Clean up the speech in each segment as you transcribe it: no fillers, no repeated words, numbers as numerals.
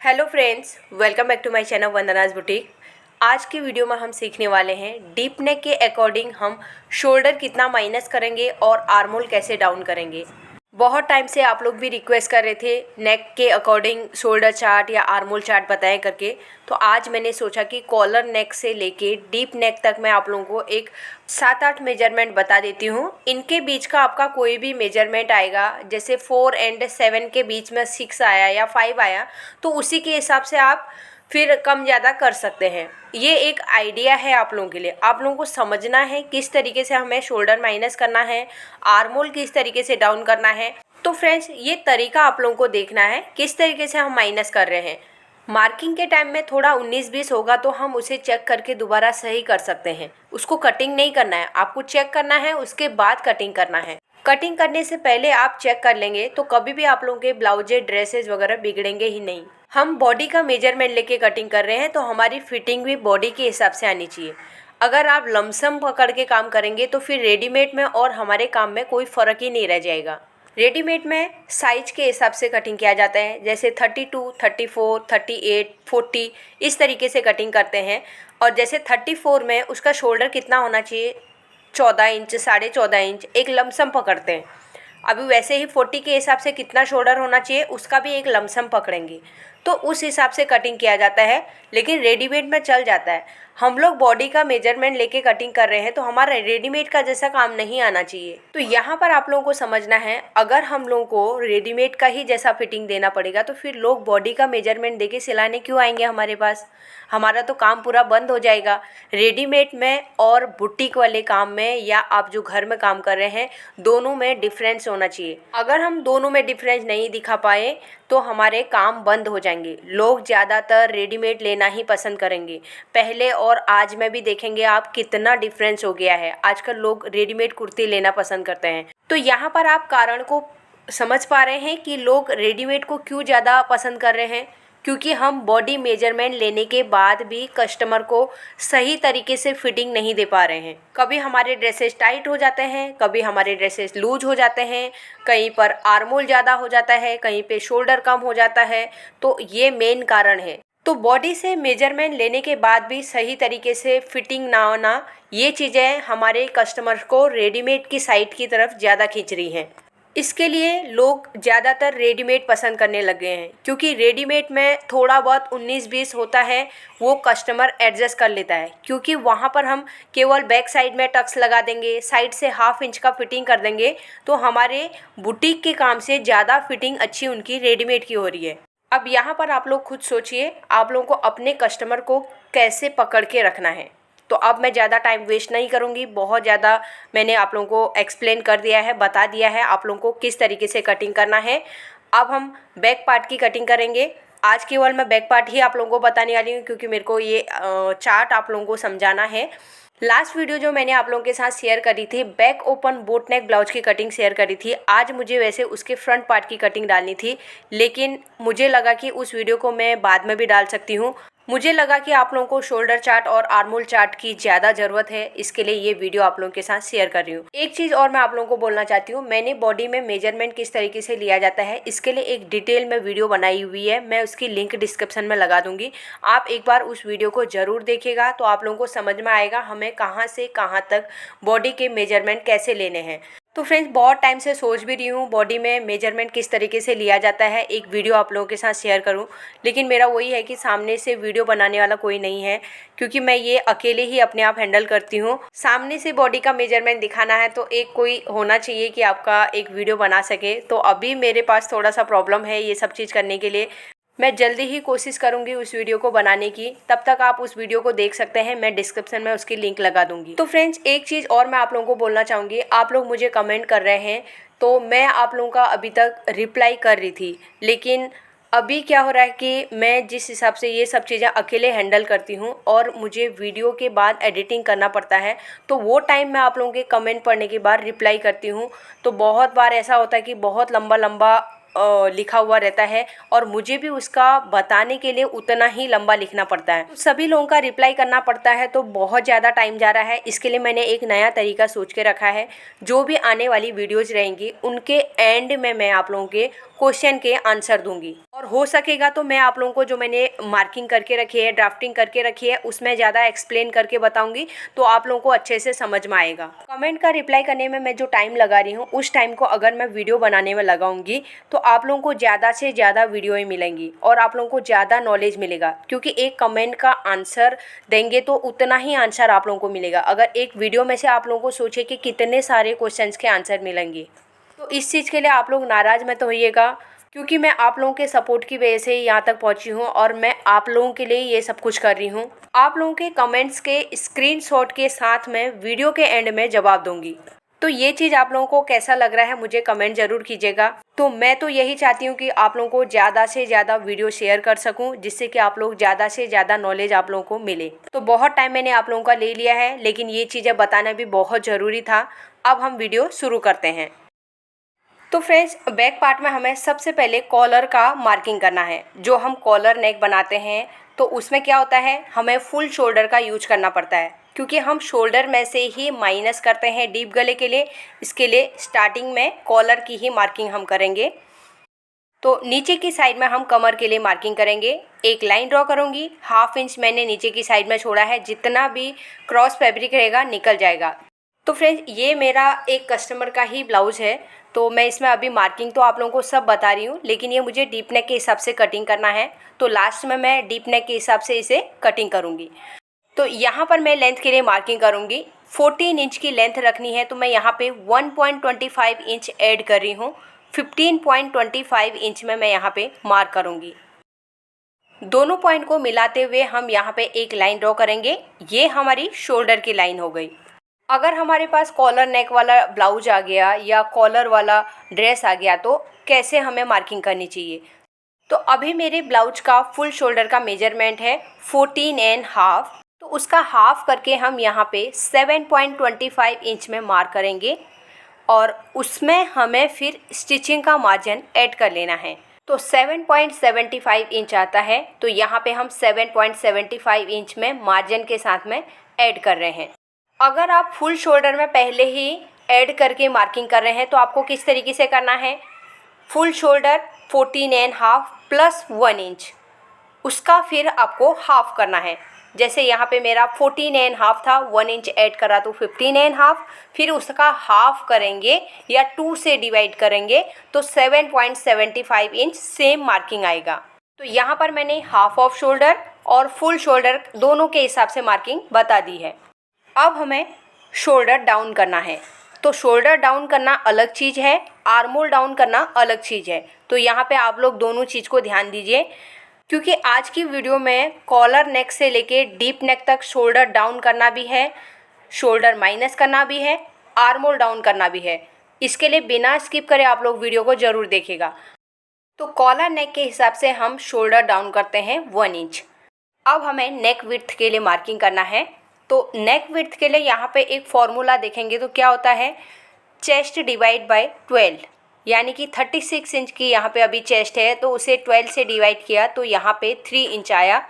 Hello friends, welcome back to my channel Vandana's boutique. आज की video में हम सीखने वाले हैं डीप नेक के अकॉर्डिंग हम शोल्डर कितना माइनस करेंगे और आर्म होल कैसे डाउन करेंगे। बहुत टाइम से आप लोग भी रिक्वेस्ट कर रहे थे नेक के अकॉर्डिंग शोल्डर चार्ट या आर्म होल चार्ट बताएं करके। तो आज मैंने सोचा कि कॉलर नेक से लेके डीप नेक तक मैं आप लोगों को एक 7-8 मेजरमेंट बता देती हूँ। इनके बीच का आपका कोई भी मेजरमेंट आएगा, जैसे 4 एंड 7 के बीच में 6 आया या 5 आया, तो उसी के हिसाब से आप फिर कम ज़्यादा कर सकते हैं। ये एक आइडिया है आप लोगों के लिए। आप लोगों को समझना है किस तरीके से हमें शोल्डर माइनस करना है, आर्म होल किस तरीके से डाउन करना है। तो फ्रेंड्स, ये तरीका आप लोगों को देखना है किस तरीके से हम माइनस कर रहे हैं। मार्किंग के टाइम में थोड़ा 19-20 होगा तो हम उसे चेक करके दोबारा सही कर सकते हैं। उसको कटिंग नहीं करना है, आपको चेक करना है, उसके बाद कटिंग करना है। कटिंग करने से पहले आप चेक कर लेंगे तो कभी भी आप लोगों के ब्लाउजे, ड्रेसेस वगैरह बिगड़ेंगे ही नहीं। हम बॉडी का मेजरमेंट लेके कटिंग कर रहे हैं तो हमारी फिटिंग भी बॉडी के हिसाब से आनी चाहिए। अगर आप लमसम पकड़ के काम करेंगे तो फिर रेडीमेड में और हमारे काम में कोई फ़र्क ही नहीं रह जाएगा। रेडीमेड में साइज के हिसाब से कटिंग किया जाता है, जैसे 32, 34, 38, 40 इस तरीके से कटिंग करते हैं। और जैसे 34 में उसका शोल्डर कितना होना चाहिए, 14 इंच, 14.5 इंच एक लमसम पकड़ते हैं। अभी वैसे ही 40 के हिसाब से कितना शोल्डर होना चाहिए उसका भी एक लमसम पकड़ेंगे, तो उस हिसाब से कटिंग किया जाता है। लेकिन रेडीमेड में चल जाता है, हम लोग बॉडी का मेजरमेंट लेके कटिंग कर रहे हैं तो हमारा रेडीमेड का जैसा काम नहीं आना चाहिए। तो यहाँ पर आप लोगों को समझना है, अगर हम लोगों को रेडीमेड का ही जैसा फिटिंग देना पड़ेगा तो फिर लोग बॉडी का मेजरमेंट देके सिलाने क्यों आएंगे हमारे पास। हमारा तो काम पूरा बंद हो जाएगा। रेडीमेड में और बुटीक वाले काम में या आप जो घर में काम कर रहे हैं, दोनों में डिफरेंस होना चाहिए। अगर हम दोनों में डिफरेंस नहीं दिखा पाए तो हमारे काम बंद हो जाएंगे। लोग ज़्यादातर रेडीमेड लेना ही पसंद करेंगे। पहले और आज में भी देखेंगे आप कितना डिफरेंस हो गया है। आजकल लोग रेडीमेड कुर्ती लेना पसंद करते हैं। तो यहाँ पर आप कारण को समझ पा रहे हैं कि लोग रेडीमेड को क्यों ज़्यादा पसंद कर रहे हैं, क्योंकि हम बॉडी मेजरमेंट लेने के बाद भी कस्टमर को सही तरीके से फिटिंग नहीं दे पा रहे हैं। कभी हमारे ड्रेसेस टाइट हो जाते हैं, कभी हमारे ड्रेसेस लूज हो जाते हैं, कहीं पर आर्म होल ज़्यादा हो जाता है, कहीं पे शोल्डर कम हो जाता है। तो ये मेन कारण है। तो बॉडी से मेजरमेंट लेने के बाद भी सही तरीके से फिटिंग ना होना, ये चीज़ें हमारे कस्टमर को रेडीमेड की साइड की तरफ ज़्यादा खींच रही हैं। इसके लिए लोग ज़्यादातर रेडीमेड पसंद करने लगे हैं, क्योंकि रेडीमेड में थोड़ा बहुत 19-20 होता है, वो कस्टमर एडजस्ट कर लेता है। क्योंकि वहाँ पर हम केवल बैक साइड में टक्स लगा देंगे, साइड से 1/2 इंच का फिटिंग कर देंगे, तो हमारे बुटीक के काम से ज़्यादा फिटिंग अच्छी उनकी रेडीमेड की हो रही है। अब यहाँ पर आप लोग खुद सोचिए, आप लोगों को अपने कस्टमर को कैसे पकड़ के रखना है। तो अब मैं ज़्यादा टाइम वेस्ट नहीं करूँगी। बहुत ज़्यादा मैंने आप लोगों को एक्सप्लेन कर दिया है, बता दिया है आप लोगों को किस तरीके से कटिंग करना है। अब हम बैक पार्ट की कटिंग करेंगे। आज केवल मैं बैक पार्ट ही आप लोगों को बताने वाली हूँ, क्योंकि मेरे को ये चार्ट आप लोगों को समझाना है। लास्ट वीडियो जो मैंने आप लोगों के साथ शेयर करी थी, back open boat neck blouse की कटिंग शेयर करी थी। आज मुझे वैसे उसके फ्रंट पार्ट की कटिंग डालनी थी, लेकिन मुझे लगा कि उस वीडियो को मैं बाद में भी डाल सकती हूँ। मुझे लगा कि आप लोगों को शोल्डर चार्ट और आर्म होल चार्ट की ज़्यादा ज़रूरत है, इसके लिए ये वीडियो आप लोगों के साथ शेयर कर रही हूँ। एक चीज़ और मैं आप लोगों को बोलना चाहती हूँ, मैंने बॉडी में मेजरमेंट किस तरीके से लिया जाता है इसके लिए एक डिटेल में वीडियो बनाई हुई है। मैं उसकी लिंक डिस्क्रिप्शन में लगा दूँगी, आप एक बार उस वीडियो को ज़रूर देखिएगा, तो आप लोगों को समझ में आएगा हमें कहाँ से कहाँ तक बॉडी के मेजरमेंट कैसे लेने हैं। तो फ्रेंड्स, बहुत टाइम से सोच भी रही हूँ बॉडी में मेजरमेंट किस तरीके से लिया जाता है, एक वीडियो आप लोगों के साथ शेयर करूँ। लेकिन मेरा वही है कि सामने से वीडियो बनाने वाला कोई नहीं है, क्योंकि मैं ये अकेले ही अपने आप हैंडल करती हूँ। सामने से बॉडी का मेजरमेंट दिखाना है तो एक कोई होना चाहिए कि आपका एक वीडियो बना सके। तो अभी मेरे पास थोड़ा सा प्रॉब्लम है ये सब चीज़ करने के लिए। मैं जल्दी ही कोशिश करूंगी उस वीडियो को बनाने की, तब तक आप उस वीडियो को देख सकते हैं। मैं डिस्क्रिप्शन में उसकी लिंक लगा दूंगी। तो फ्रेंड्स, एक चीज़ और मैं आप लोगों को बोलना चाहूँगी। आप लोग मुझे कमेंट कर रहे हैं, तो मैं आप लोगों का अभी तक रिप्लाई कर रही थी, लेकिन अभी क्या हो रहा है कि मैं जिस हिसाब से ये सब चीज़ें अकेले हैंडल करती हूँ और मुझे वीडियो के बाद एडिटिंग करना पड़ता है, तो वो टाइम मैं आप लोगों के कमेंट पढ़ने के बाद रिप्लाई करती हूँ। तो बहुत बार ऐसा होता है कि बहुत लंबा लंबा लिखा हुआ रहता है और मुझे भी उसका बताने के लिए उतना ही लंबा लिखना पड़ता है। तो सभी लोगों का रिप्लाई करना पड़ता है तो बहुत ज़्यादा टाइम जा रहा है। इसके लिए मैंने एक नया तरीका सोच के रखा है। जो भी आने वाली वीडियोज़ रहेंगी उनके एंड में मैं आप लोगों के क्वेश्चन के आंसर दूंगी और हो सकेगा तो मैं आप लोगों को जो मैंने मार्किंग करके रखी है, ड्राफ्टिंग करके रखी है, उसमें ज़्यादा एक्सप्लेन करके बताऊंगी तो आप लोगों को अच्छे से समझ में आएगा। कमेंट का रिप्लाई करने में मैं जो टाइम लगा रही हूँ उस टाइम को अगर मैं वीडियो बनाने में लगाऊंगी तो आप लोगों को ज़्यादा से ज़्यादा वीडियो ही मिलेंगी और आप लोगों को ज़्यादा नॉलेज मिलेगा, क्योंकि एक कमेंट का आंसर देंगे तो उतना ही आंसर आप लोगों को मिलेगा। अगर एक वीडियो में से आप लोगों को सोचे कि कितने सारे क्वेश्चन के आंसर मिलेंगे तो इस चीज़ के लिए आप लोग नाराज़ मत होइएगा, क्योंकि मैं आप लोगों के सपोर्ट की वजह से यहाँ तक पहुँची हूँ और मैं आप लोगों के लिए ये सब कुछ कर रही हूँ। आप लोगों के कमेंट्स के स्क्रीनशॉट के साथ मैं वीडियो के एंड में जवाब दूंगी। तो ये चीज़ आप लोगों को कैसा लग रहा है मुझे कमेंट ज़रूर कीजिएगा। तो मैं तो यही चाहती हूँ कि आप लोगों को ज़्यादा से ज़्यादा वीडियो शेयर कर सकूँ, जिससे कि आप लोग ज़्यादा से ज़्यादा नॉलेज आप लोगों को मिले। तो बहुत टाइम मैंने आप लोगों का ले लिया है, लेकिन ये चीज़ें बताना भी बहुत ज़रूरी था। अब हम वीडियो शुरू करते हैं। तो फ्रेंड्स, बैक पार्ट में हमें सबसे पहले कॉलर का मार्किंग करना है। जो हम कॉलर नेक बनाते हैं तो उसमें क्या होता है, हमें फुल शोल्डर का यूज करना पड़ता है, क्योंकि हम शोल्डर में से ही माइनस करते हैं डीप गले के लिए। इसके लिए स्टार्टिंग में कॉलर की ही मार्किंग हम करेंगे। तो नीचे की साइड में हम कमर के लिए मार्किंग करेंगे। एक लाइन ड्रॉ करूँगी, 1/2 इंच मैंने नीचे की साइड में छोड़ा है, जितना भी क्रॉस फैब्रिक रहेगा निकल जाएगा। तो फ्रेंड्स, ये मेरा एक कस्टमर का ही ब्लाउज़ है, तो मैं इसमें अभी मार्किंग तो आप लोगों को सब बता रही हूँ, लेकिन ये मुझे डीप नेक के हिसाब से कटिंग करना है। तो लास्ट में मैं डीप नेक के हिसाब से इसे कटिंग करूँगी। तो यहाँ पर मैं लेंथ के लिए मार्किंग करूँगी। 14 इंच की लेंथ रखनी है, तो मैं यहाँ पे 1.25 इंच ऐड कर रही हूँ। 15.25 इंच में मैं यहाँ पे मार्क करूँगी। दोनों पॉइंट को मिलाते हुए हम यहाँ पे एक लाइन ड्रॉ करेंगे। ये हमारी शोल्डर की लाइन हो गई। अगर हमारे पास कॉलर नेक वाला ब्लाउज आ गया या कॉलर वाला ड्रेस आ गया तो कैसे हमें मार्किंग करनी चाहिए। तो अभी मेरे ब्लाउज का फुल शोल्डर का मेजरमेंट है 14.5, तो उसका हाफ करके हम यहाँ पे 7.25 इंच में मार्क करेंगे और उसमें हमें फिर स्टिचिंग का मार्जिन ऐड कर लेना है। तो 7.75 इंच आता है, तो यहाँ पे हम 7.75 इंच में मार्जिन के साथ में ऐड कर रहे हैं। अगर आप फुल शोल्डर में पहले ही ऐड करके मार्किंग कर रहे हैं तो आपको किस तरीके से करना है, फुल शोल्डर 14.5 प्लस 1 इंच, उसका फिर आपको हाफ करना है। जैसे यहाँ पे मेरा 14.5 था, 1 इंच ऐड करा तो 15.5, फिर उसका हाफ करेंगे या 2 से डिवाइड करेंगे तो 7.75 इंच सेम मार्किंग आएगा। तो यहाँ पर मैंने हाफ ऑफ शोल्डर और फुल शोल्डर दोनों के हिसाब से मार्किंग बता दी है। अब हमें शोल्डर डाउन करना है। तो शोल्डर डाउन करना अलग चीज़ है, आर्मोल डाउन करना अलग चीज़ है। तो यहाँ पे आप लोग दोनों चीज़ को ध्यान दीजिए, क्योंकि आज की वीडियो में कॉलर नेक से लेके डीप नेक तक शोल्डर डाउन करना भी है, शोल्डर माइनस करना भी है, आर्मोल डाउन करना भी है। इसके लिए बिना स्किप करे आप लोग वीडियो को ज़रूर देखिएगा। तो कॉलर नेक के हिसाब से हम शोल्डर डाउन करते हैं 1 इंच। अब हमें नेक विड्थ के लिए मार्किंग करना है। तो नेक विड्थ के लिए यहाँ पे एक फॉर्मूला देखेंगे तो क्या होता है, चेस्ट डिवाइड बाय 12, यानी कि 36 इंच की यहाँ पे अभी चेस्ट है तो उसे 12 से डिवाइड किया तो यहाँ पे 3 इंच आया।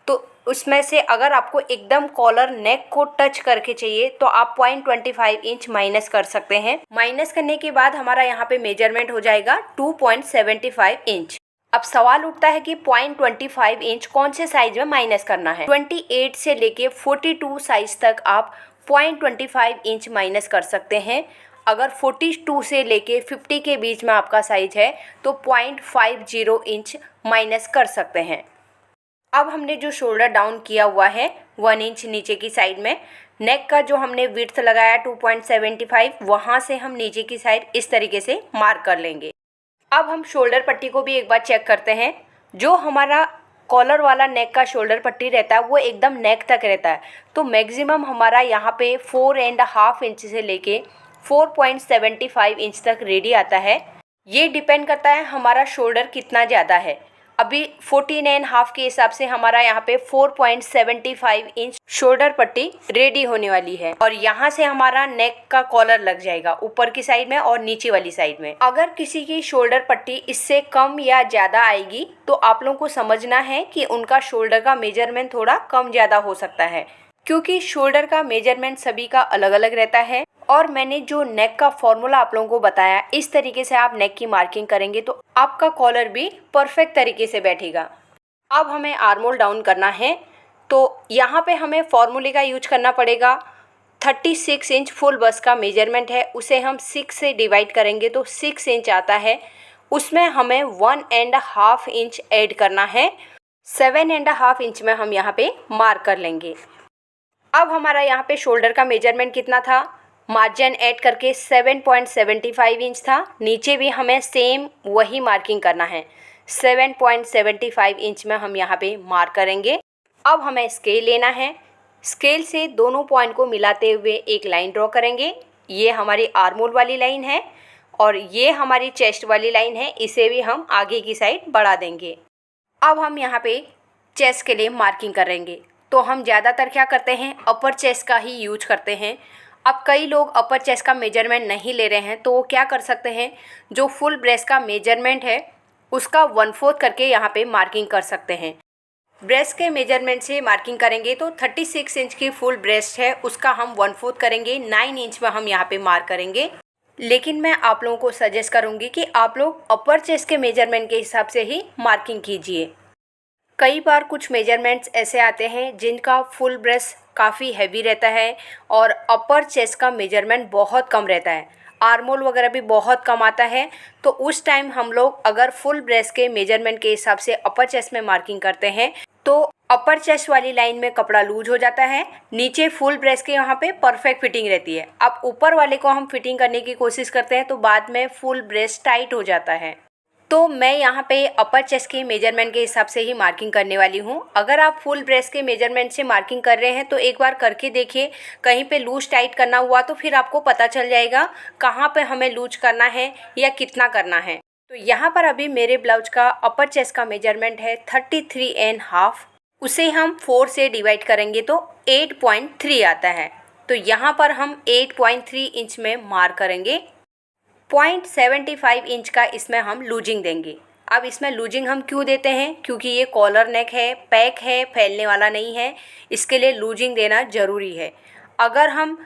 तो उसमें से अगर आपको एकदम कॉलर नेक को टच करके चाहिए तो आप 0.25 इंच माइनस कर सकते हैं। माइनस करने के बाद हमारा यहाँ पे मेजरमेंट हो जाएगा 2.75 इंच। अब सवाल उठता है कि 0.25 इंच कौन से साइज में माइनस करना है। 28 से लेके 42 साइज तक आप 0.25 इंच माइनस कर सकते हैं। अगर 42 से लेके 50 के बीच में आपका साइज है तो 0.50 इंच माइनस कर सकते हैं। अब हमने जो शोल्डर डाउन किया हुआ है 1 इंच नीचे की साइड में, नेक का जो हमने विड्थ लगाया 2.75, वहाँ से हम नीचे की साइड इस तरीके से मार्क कर लेंगे। अब हम शोल्डर पट्टी को भी एक बार चेक करते हैं। जो हमारा कॉलर वाला नेक का शोल्डर पट्टी रहता है वो एकदम नेक तक रहता है, तो मैक्सिमम हमारा यहाँ पे 4.5 इंच से लेके 4.75 इंच तक रेडी आता है। ये डिपेंड करता है हमारा शोल्डर कितना ज़्यादा है। अभी 14.5 के हिसाब से हमारा यहाँ पे 4.75 इंच शोल्डर पट्टी रेडी होने वाली है और यहाँ से हमारा नेक का कॉलर लग जाएगा ऊपर की साइड में और नीचे वाली साइड में। अगर किसी की शोल्डर पट्टी इससे कम या ज़्यादा आएगी तो आप लोगों को समझना है कि उनका शोल्डर का मेजरमेंट थोड़ा कम ज़्यादा हो सकता है, क्योंकि शोल्डर का मेजरमेंट सभी का अलग अलग रहता है। और मैंने जो नेक का फॉर्मूला आप लोगों को बताया, इस तरीके से आप नेक की मार्किंग करेंगे तो आपका कॉलर भी परफेक्ट तरीके से बैठेगा। अब हमें आर्म होल डाउन करना है, तो यहाँ पे हमें फॉर्मूले का यूज करना पड़ेगा। 36 इंच फुल बस्ट का मेजरमेंट है, उसे हम 6 से डिवाइड करेंगे तो 6 इंच आता है। उसमें हमें 1.5 इंच ऐड करना है। 7.5 इंच में हम यहाँ पे मार्क कर लेंगे। अब हमारा यहाँ पे शोल्डर का मेजरमेंट कितना था, मार्जिन ऐड करके 7.75 इंच था। नीचे भी हमें सेम वही मार्किंग करना है, 7.75 इंच में हम यहाँ पे मार्क करेंगे। अब हमें स्केल लेना है, स्केल से दोनों पॉइंट को मिलाते हुए एक लाइन ड्रॉ करेंगे। ये हमारी आर्म होल वाली लाइन है और ये हमारी चेस्ट वाली लाइन है, इसे भी हम आगे की साइड बढ़ा देंगे। अब हम यहाँ पे चेस्ट के लिए मार्किंग करेंगे, तो हम ज़्यादातर क्या करते हैं, अपर चेस्ट का ही यूज करते हैं। अब कई लोग अपर चेस्ट का मेजरमेंट नहीं ले रहे हैं, तो वो क्या कर सकते हैं, जो फुल ब्रेस्ट का मेजरमेंट है उसका 1/4 करके यहाँ पे मार्किंग कर सकते हैं। ब्रेस्ट के मेजरमेंट से मार्किंग करेंगे तो 36 इंच की फुल ब्रेस्ट है, उसका हम 1/4 करेंगे, 9 इंच में हम यहाँ पे मार्क करेंगे। लेकिन मैं आप लोगों को सजेस्ट करूँगी कि आप लोग अपर चेस्ट के मेजरमेंट के हिसाब से ही मार्किंग कीजिए। कई बार कुछ मेजरमेंट्स ऐसे आते हैं जिनका फुल ब्रेस्ट काफ़ी हैवी रहता है और अपर चेस्ट का मेजरमेंट बहुत कम रहता है, आर्म होल वगैरह भी बहुत कम आता है। तो उस टाइम हम लोग अगर फुल ब्रेस्ट के मेजरमेंट के हिसाब से अपर चेस्ट में मार्किंग करते हैं तो अपर चेस्ट वाली लाइन में कपड़ा लूज हो जाता है, नीचे फुल ब्रेस्ट के यहाँ पे परफेक्ट फिटिंग रहती है। अब ऊपर वाले को हम फिटिंग करने की कोशिश करते हैं तो बाद में फुल ब्रेस्ट टाइट हो जाता है। तो मैं यहाँ पे अपर चेस्ट के मेजरमेंट के हिसाब से ही मार्किंग करने वाली हूँ। अगर आप फुल ब्रेस्ट के मेजरमेंट से मार्किंग कर रहे हैं तो एक बार करके देखिए, कहीं पे लूज टाइट करना हुआ तो फिर आपको पता चल जाएगा कहाँ पे हमें लूज करना है या कितना करना है। तो यहाँ पर अभी मेरे ब्लाउज का अपर चेस्ट का मेजरमेंट है 33.5, उसे हम 4 से डिवाइड करेंगे तो 8.3 आता है। तो यहाँ पर हम 8.3 इंच में मार्क करेंगे। 0.75 इंच का इसमें हम लूजिंग देंगे। अब इसमें लूजिंग हम क्यों देते हैं, क्योंकि ये कॉलर नेक है, पैक है, फैलने वाला नहीं है, इसके लिए लूजिंग देना ज़रूरी है। अगर हम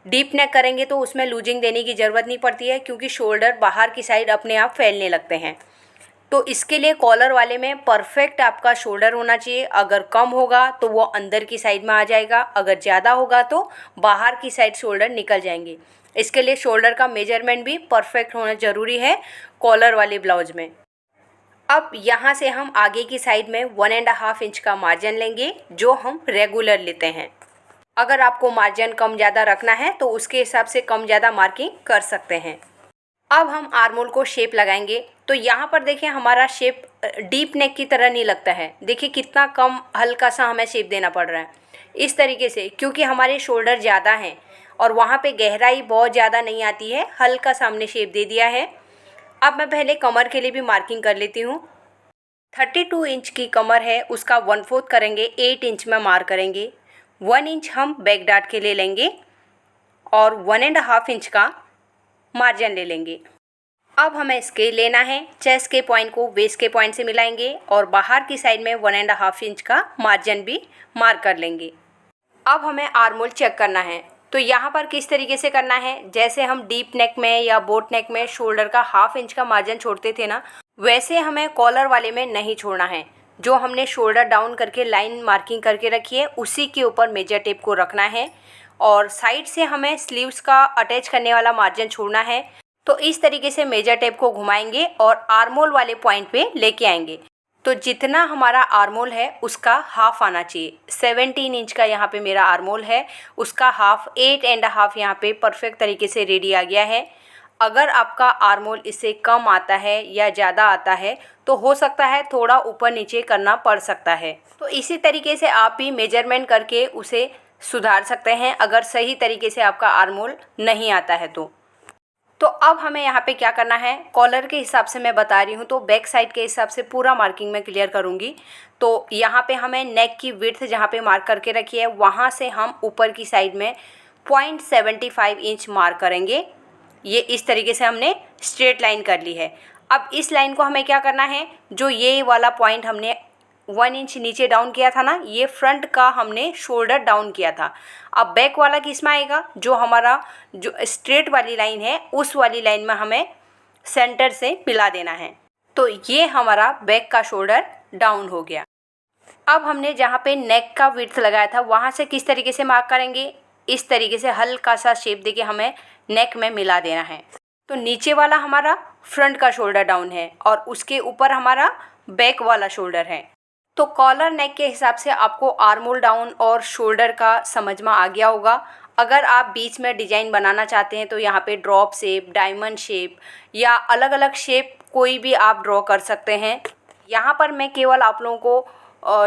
डीप नेक करेंगे तो उसमें लूजिंग देने की ज़रूरत नहीं पड़ती है, क्योंकि शोल्डर बाहर की साइड अपने आप फैलने लगते हैं। तो इसके लिए कॉलर वाले में परफेक्ट आपका शोल्डर होना चाहिए। अगर कम होगा तो वो अंदर की साइड में आ जाएगा, अगर ज़्यादा होगा तो बाहर की साइड शोल्डर निकल जाएंगे। इसके लिए शोल्डर का मेजरमेंट भी परफेक्ट होना ज़रूरी है कॉलर वाले ब्लाउज में। अब यहाँ से हम आगे की साइड में 1.5 इंच का मार्जिन लेंगे, जो हम रेगुलर लेते हैं। अगर आपको मार्जिन कम ज़्यादा रखना है तो उसके हिसाब से कम ज़्यादा मार्किंग कर सकते हैं। अब हम आर्म होल को शेप लगाएंगे, तो यहाँ पर देखिए हमारा शेप डीप नेक की तरह नहीं लगता है। देखिए कितना कम हल्का सा हमें शेप देना पड़ रहा है इस तरीके से, क्योंकि हमारे शोल्डर ज़्यादा हैं और वहाँ पे गहराई बहुत ज़्यादा नहीं आती है, हल्का सामने शेप दे दिया है। अब मैं पहले कमर के लिए भी मार्किंग कर लेती हूँ। 32 इंच की कमर है, उसका 1/4 करेंगे, 8 इंच में मार्क करेंगे। 1 इंच हम बैक डार्ट के ले लेंगे और 1.5 इंच का मार्जिन ले लेंगे। अब हमें स्केल लेना है, चेस्ट के पॉइंट को वेस्ट के पॉइंट से मिलाएंगे और बाहर की साइड में 1.5 इंच का मार्जिन भी मार्क कर लेंगे। अब हमें आर्म होल चेक करना है, तो यहाँ पर किस तरीके से करना है, जैसे हम डीप नेक में या बोट नेक में शोल्डर का 1/2 इंच का मार्जिन छोड़ते थे ना, वैसे हमें कॉलर वाले में नहीं छोड़ना है। जो हमने शोल्डर डाउन करके लाइन मार्किंग करके रखी है उसी के ऊपर मेजर टेप को रखना है और साइड से हमें स्लीव्स का अटैच करने वाला मार्जिन छोड़ना है। तो इस तरीके से मेजर टेप को घुमाएंगे और आर्म होल वाले पॉइंट पे लेके आएंगे। तो जितना हमारा आर्म होल है उसका हाफ आना चाहिए। 17 इंच का यहाँ पे मेरा आर्म होल है, उसका हाफ 8.5 यहाँ पे परफेक्ट तरीके से रेडी आ गया है। अगर आपका आर्म होल इससे कम आता है या ज़्यादा आता है तो हो सकता है थोड़ा ऊपर नीचे करना पड़ सकता है। तो इसी तरीके से आप भी मेजरमेंट करके उसे सुधार सकते हैं, अगर सही तरीके से आपका आर्म होल नहीं आता है तो। तो अब हमें यहाँ पे क्या करना है, कॉलर के हिसाब से मैं बता रही हूँ, तो बैक साइड के हिसाब से पूरा मार्किंग मैं क्लियर करूँगी। तो यहाँ पे हमें नेक की विड्थ जहाँ पे मार्क करके रखी है वहाँ से हम ऊपर की साइड में 0.75 इंच मार्क करेंगे। ये इस तरीके से हमने स्ट्रेट लाइन कर ली है। अब इस लाइन को हमें क्या करना है, जो ये वाला पॉइंट हमने 1 इंच नीचे डाउन किया था ना, ये फ्रंट का हमने शोल्डर डाउन किया था। अब बैक वाला किस में आएगा, जो हमारा जो स्ट्रेट वाली लाइन है उस वाली लाइन में हमें सेंटर से मिला देना है। तो ये हमारा बैक का शोल्डर डाउन हो गया। अब हमने जहाँ पे नेक का विड्थ लगाया था वहाँ से किस तरीके से मार्क करेंगे, इस तरीके से हल्का सा शेप देके हमें नेक में मिला देना है। तो नीचे वाला हमारा फ्रंट का शोल्डर डाउन है और उसके ऊपर हमारा बैक वाला शोल्डर है। तो कॉलर नेक के हिसाब से आपको आर्म होल डाउन और शोल्डर का समझ में आ गया होगा। अगर आप बीच में डिज़ाइन बनाना चाहते हैं तो यहाँ पे ड्रॉप शेप, डायमंड शेप या अलग अलग शेप कोई भी आप ड्रॉ कर सकते हैं। यहाँ पर मैं केवल आप लोगों को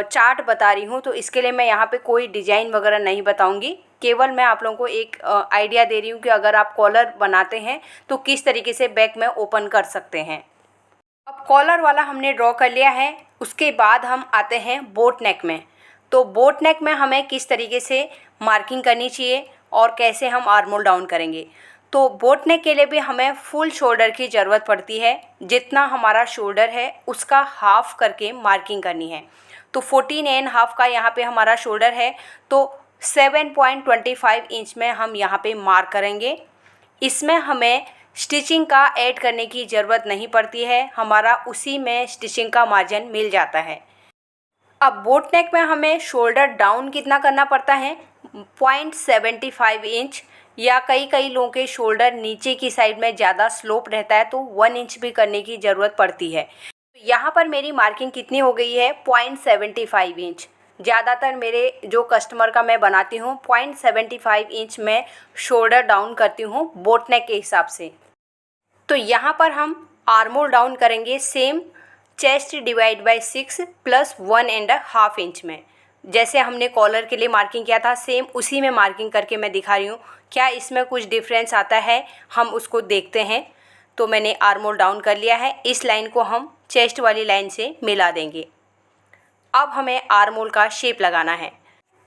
चार्ट बता रही हूँ, तो इसके लिए मैं यहाँ पे कोई डिज़ाइन वगैरह नहीं बताऊँगी। केवल मैं आप लोगों को एक आइडिया दे रही हूँ कि अगर आप कॉलर बनाते हैं तो किस तरीके से बैक में ओपन कर सकते हैं। अब कॉलर वाला हमने ड्रॉ कर लिया है। उसके बाद हम आते हैं बोट नेक में। तो बोट नेक में हमें किस तरीके से मार्किंग करनी चाहिए और कैसे हम आर्म होल डाउन करेंगे। तो बोट नेक के लिए भी हमें फुल शोल्डर की ज़रूरत पड़ती है। जितना हमारा शोल्डर है उसका हाफ करके मार्किंग करनी है। तो 14.5 का यहाँ पे हमारा शोल्डर है, तो 7.25 इंच में हम यहाँ पे मार्क करेंगे। इसमें हमें स्टिचिंग का ऐड करने की ज़रूरत नहीं पड़ती है, हमारा उसी में स्टिचिंग का मार्जिन मिल जाता है। अब बोट नेक में हमें शोल्डर डाउन कितना करना पड़ता है, 0.75 इंच, या कई लोगों के शोल्डर नीचे की साइड में ज़्यादा स्लोप रहता है तो 1 इंच भी करने की ज़रूरत पड़ती है। यहाँ पर मेरी मार्किंग कितनी हो गई है, 0.75 इंच। ज़्यादातर मेरे जो कस्टमर का मैं बनाती हूँ 0.75 इंच में शोल्डर डाउन करती हूँ बोट नेक के हिसाब से। तो यहाँ पर हम आर्म होल डाउन करेंगे same chest divide by 6 plus 1.5 inch में। जैसे हमने कॉलर के लिए मार्किंग किया था सेम उसी में मार्किंग करके मैं दिखा रही हूँ। क्या इसमें कुछ डिफरेंस आता है हम उसको देखते हैं। तो मैंने आर्म होल डाउन कर लिया है। इस लाइन को हम चेस्ट वाली लाइन से मिला देंगे। अब हमें आर्म होल का शेप लगाना है।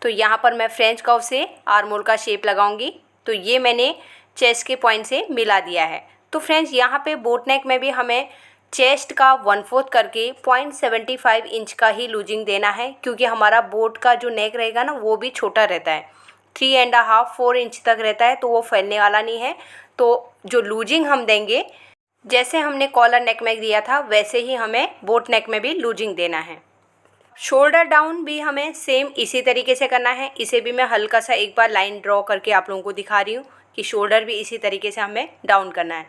तो यहाँ पर मैं फ्रेंच कर्व से आर्म होल का शेप लगाऊंगी। तो ये मैंने चेस्ट के पॉइंट से मिला दिया है। तो फ्रेंड्स यहाँ पे बोट नेक में भी हमें चेस्ट का 1/4 करके 0.75 इंच का ही लूजिंग देना है, क्योंकि हमारा बोट का जो नेक रहेगा ना वो भी छोटा रहता है, 3.5-4 इंच तक रहता है, तो वो फैलने वाला नहीं है। तो जो लूजिंग हम देंगे जैसे हमने कॉलर नेक में दिया था वैसे ही हमें बोट नेक में भी लूजिंग देना है। शोल्डर डाउन भी हमें सेम इसी तरीके से करना है। इसे भी मैं हल्का सा एक बार लाइन ड्रॉ करके आप लोगों को दिखा रही हूँ कि शोल्डर भी इसी तरीके से हमें डाउन करना है।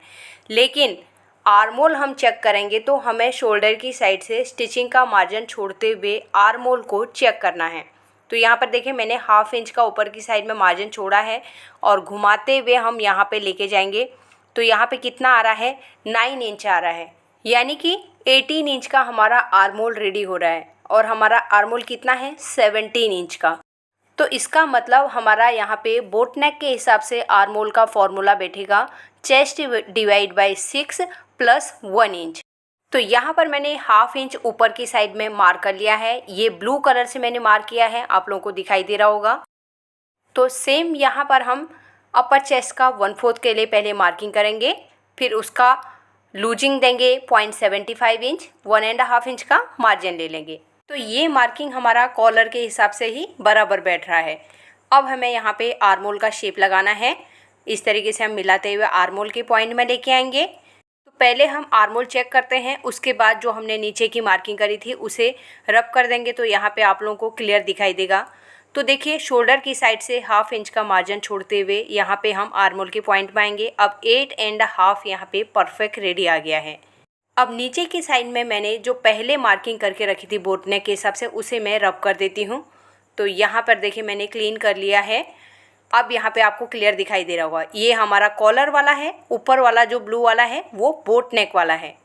लेकिन आर्म होल हम चेक करेंगे तो हमें शोल्डर की साइड से स्टिचिंग का मार्जिन छोड़ते हुए आर्म होल को चेक करना है। तो यहाँ पर देखिए मैंने 1/2 इंच का ऊपर की साइड में मार्जिन छोड़ा है और घुमाते हुए हम यहाँ पे लेके जाएंगे। तो यहाँ पे कितना आ रहा है, 9 इंच आ रहा है, यानी कि 18 इंच का हमारा आर्म होल रेडी हो रहा है। और हमारा आर्म होल कितना है, 17 इंच का। तो इसका मतलब हमारा यहाँ पे बोट नेक के हिसाब से आर्म होल का फॉर्मूला बैठेगा chest divide by 6 plus 1 inch. तो यहाँ पर मैंने 1/2 इंच ऊपर की साइड में मार्क कर लिया है। ये ब्लू कलर से मैंने मार्क किया है, आप लोगों को दिखाई दे रहा होगा। तो सेम यहाँ पर हम अपर चेस्ट का 1/4 के लिए पहले मार्किंग करेंगे, फिर उसका लूजिंग देंगे 0.75 इंच, 1.5 इंच का मार्जिन ले लेंगे। तो ये मार्किंग हमारा कॉलर के हिसाब से ही बराबर बैठ रहा है। अब हमें यहाँ पे आर्म होल का शेप लगाना है। इस तरीके से हम मिलाते हुए आर्म होल के पॉइंट में लेके आएंगे। तो पहले हम आर्म होल चेक करते हैं, उसके बाद जो हमने नीचे की मार्किंग करी थी उसे रब कर देंगे। तो यहाँ पे आप लोगों को क्लियर दिखाई देगा। तो देखिए शोल्डर की साइड से 1/2 इंच का मार्जिन छोड़ते हुए यहाँ पे हम आर्म होल के पॉइंट में आएंगे। अब 8.5 यहाँ पे परफेक्ट रेडी आ गया है। अब नीचे की साइड में मैंने जो पहले मार्किंग करके रखी थी बोट नेक के हिसाब से उसे मैं रब कर देती हूँ। तो यहाँ पर देखिए मैंने क्लीन कर लिया है। अब यहाँ पे आपको क्लियर दिखाई दे रहा होगा, ये हमारा कॉलर वाला है, ऊपर वाला जो ब्लू वाला है वो बोट नेक वाला है।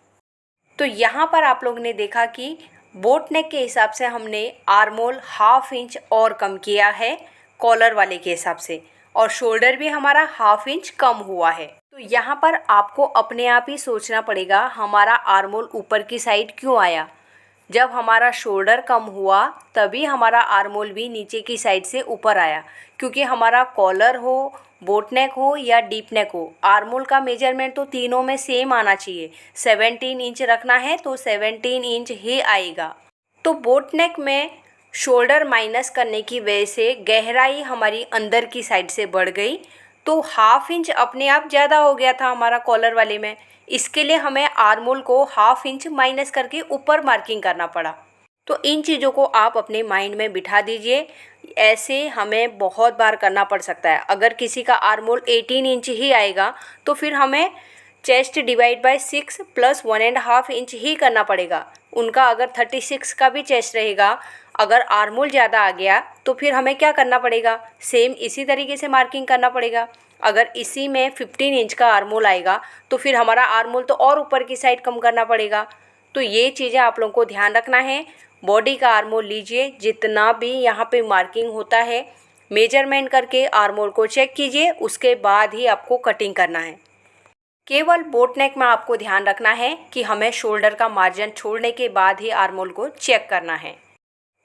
तो यहाँ पर आप लोग ने देखा कि बोट नेक के हिसाब से हमने आर्म होल 1/2 इंच और कम किया है कॉलर वाले के हिसाब से, और शोल्डर भी हमारा 1/2 इंच कम हुआ है। तो तो यहाँ पर आपको अपने आप ही सोचना पड़ेगा हमारा आर्म होल ऊपर की साइड क्यों आया। जब हमारा शोल्डर कम हुआ तभी हमारा आर्म होल भी नीचे की साइड से ऊपर आया, क्योंकि हमारा कॉलर हो, बोट नेक हो या डीप नेक हो, आर्म होल का मेजरमेंट तो तीनों में सेम आना चाहिए। 17 इंच रखना है तो 17 इंच ही आएगा। तो बोट नेक में शोल्डर माइनस करने की वजह से गहराई हमारी अंदर की साइड से बढ़ गई, तो ½ इंच अपने आप ज़्यादा हो गया था हमारा कॉलर वाले में। इसके लिए हमें आर्म होल को ½ इंच माइनस करके ऊपर मार्किंग करना पड़ा। तो इन चीज़ों को आप अपने माइंड में बिठा दीजिए। ऐसे हमें बहुत बार करना पड़ सकता है। अगर किसी का आर्म होल 18 इंच ही आएगा तो फिर हमें chest divide by 6 plus 1.5 inch ही करना पड़ेगा। उनका अगर 36 का भी चेस्ट रहेगा, अगर आर्म होल ज़्यादा आ गया तो फिर हमें क्या करना पड़ेगा, सेम इसी तरीके से मार्किंग करना पड़ेगा। अगर इसी में 15 इंच का आर्म होल आएगा तो फिर हमारा आर्म होल तो और ऊपर की साइड कम करना पड़ेगा। तो ये चीज़ें आप लोगों को ध्यान रखना है। बॉडी का आर्म होल लीजिए, जितना भी यहाँ पे मार्किंग होता है मेजरमेंट करके आर्म होल को चेक कीजिए, उसके बाद ही आपको कटिंग करना है। केवल बोट नेक में आपको ध्यान रखना है कि हमें शोल्डर का मार्जिन छोड़ने के बाद ही आर्म होल को चेक करना है।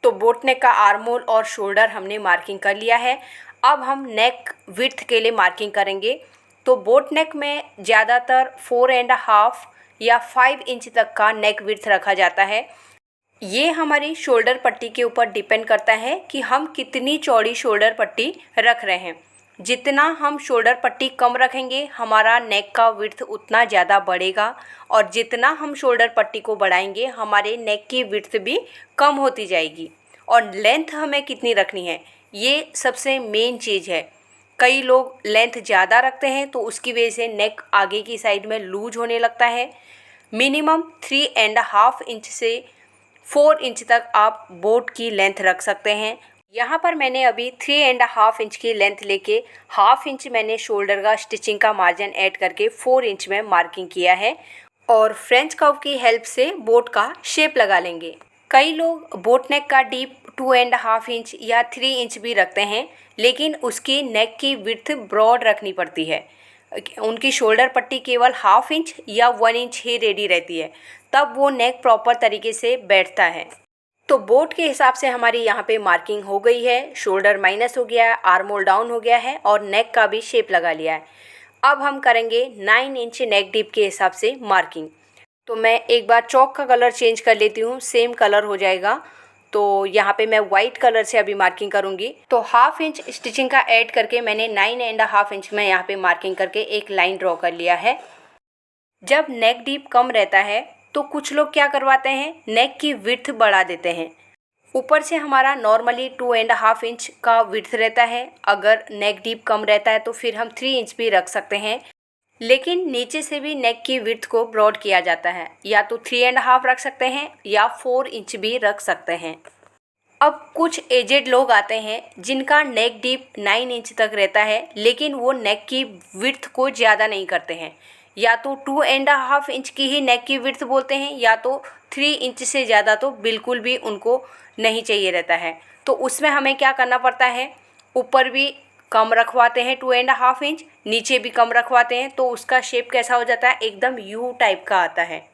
तो बोट नेक का आर्म होल और शोल्डर हमने मार्किंग कर लिया है। अब हम नेक विड्थ के लिए मार्किंग करेंगे। तो बोट नेक में ज़्यादातर 4.5 या 5 इंच तक का नेक विड्थ रखा जाता है। ये हमारी शोल्डर पट्टी के ऊपर डिपेंड करता है कि हम कितनी चौड़ी शोल्डर पट्टी रख रहे हैं। जितना हम शोल्डर पट्टी कम रखेंगे हमारा नेक का विड्थ उतना ज़्यादा बढ़ेगा, और जितना हम शोल्डर पट्टी को बढ़ाएंगे हमारे नेक की विड्थ भी कम होती जाएगी। और लेंथ हमें कितनी रखनी है ये सबसे मेन चीज़ है। कई लोग लेंथ ज़्यादा रखते हैं तो उसकी वजह से नेक आगे की साइड में लूज होने लगता है। मिनिमम 3.5 इंच से 4 इंच तक आप बोट की लेंथ रख सकते हैं। यहाँ पर मैंने अभी 3.5 इंच की लेंथ लेके ½ इंच मैंने शोल्डर का स्टिचिंग का मार्जिन ऐड करके 4 इंच में मार्किंग किया है, और फ्रेंच कर्व की हेल्प से बोट का शेप लगा लेंगे। कई लोग बोट नेक का डीप 2.5 इंच या 3 इंच भी रखते हैं, लेकिन उसकी नेक की विड्थ ब्रॉड रखनी पड़ती है। उनकी शोल्डर पट्टी केवल ½ इंच या 1 इंच ही रेडी रहती है, तब वो नेक प्रॉपर तरीके से बैठता है। तो बोट के हिसाब से हमारी यहाँ पे मार्किंग हो गई है। शोल्डर माइनस हो गया है, आर्म होल डाउन हो गया है और नेक का भी शेप लगा लिया है। अब हम करेंगे 9 इंच नेक डीप के हिसाब से मार्किंग। तो मैं एक बार चौक का कलर चेंज कर लेती हूँ, सेम कलर हो जाएगा। तो यहाँ पे मैं वाइट कलर से अभी मार्किंग करूँगी। तो ½ इंच स्टिचिंग का ऐड करके मैंने 9.5 इंच में यहाँ पे मार्किंग करके एक लाइन ड्रॉ कर लिया है। जब नेक डीप कम रहता है तो कुछ लोग क्या करवाते हैं, नेक की विड्थ बढ़ा देते हैं। ऊपर से हमारा नॉर्मली 2.5 इंच का विड्थ रहता है। अगर नेक डीप कम रहता है तो फिर हम 3 इंच भी रख सकते हैं, लेकिन नीचे से भी नेक की विड्थ को ब्रॉड किया जाता है। या तो 3.5 रख सकते हैं या 4 इंच भी रख सकते हैं। अब कुछ एजेड लोग आते हैं जिनका नेक डीप 9 इंच तक रहता है, लेकिन वो नेक की विड्थ को ज़्यादा नहीं करते हैं। या तो 2.5 इंच की ही नेक की विड्थ बोलते हैं, या तो 3 इंच से ज़्यादा तो बिल्कुल भी उनको नहीं चाहिए रहता है। तो उसमें हमें क्या करना पड़ता है, ऊपर भी कम रखवाते हैं 2.5 इंच, नीचे भी कम रखवाते हैं, तो उसका शेप कैसा हो जाता है, एकदम यू टाइप का आता है।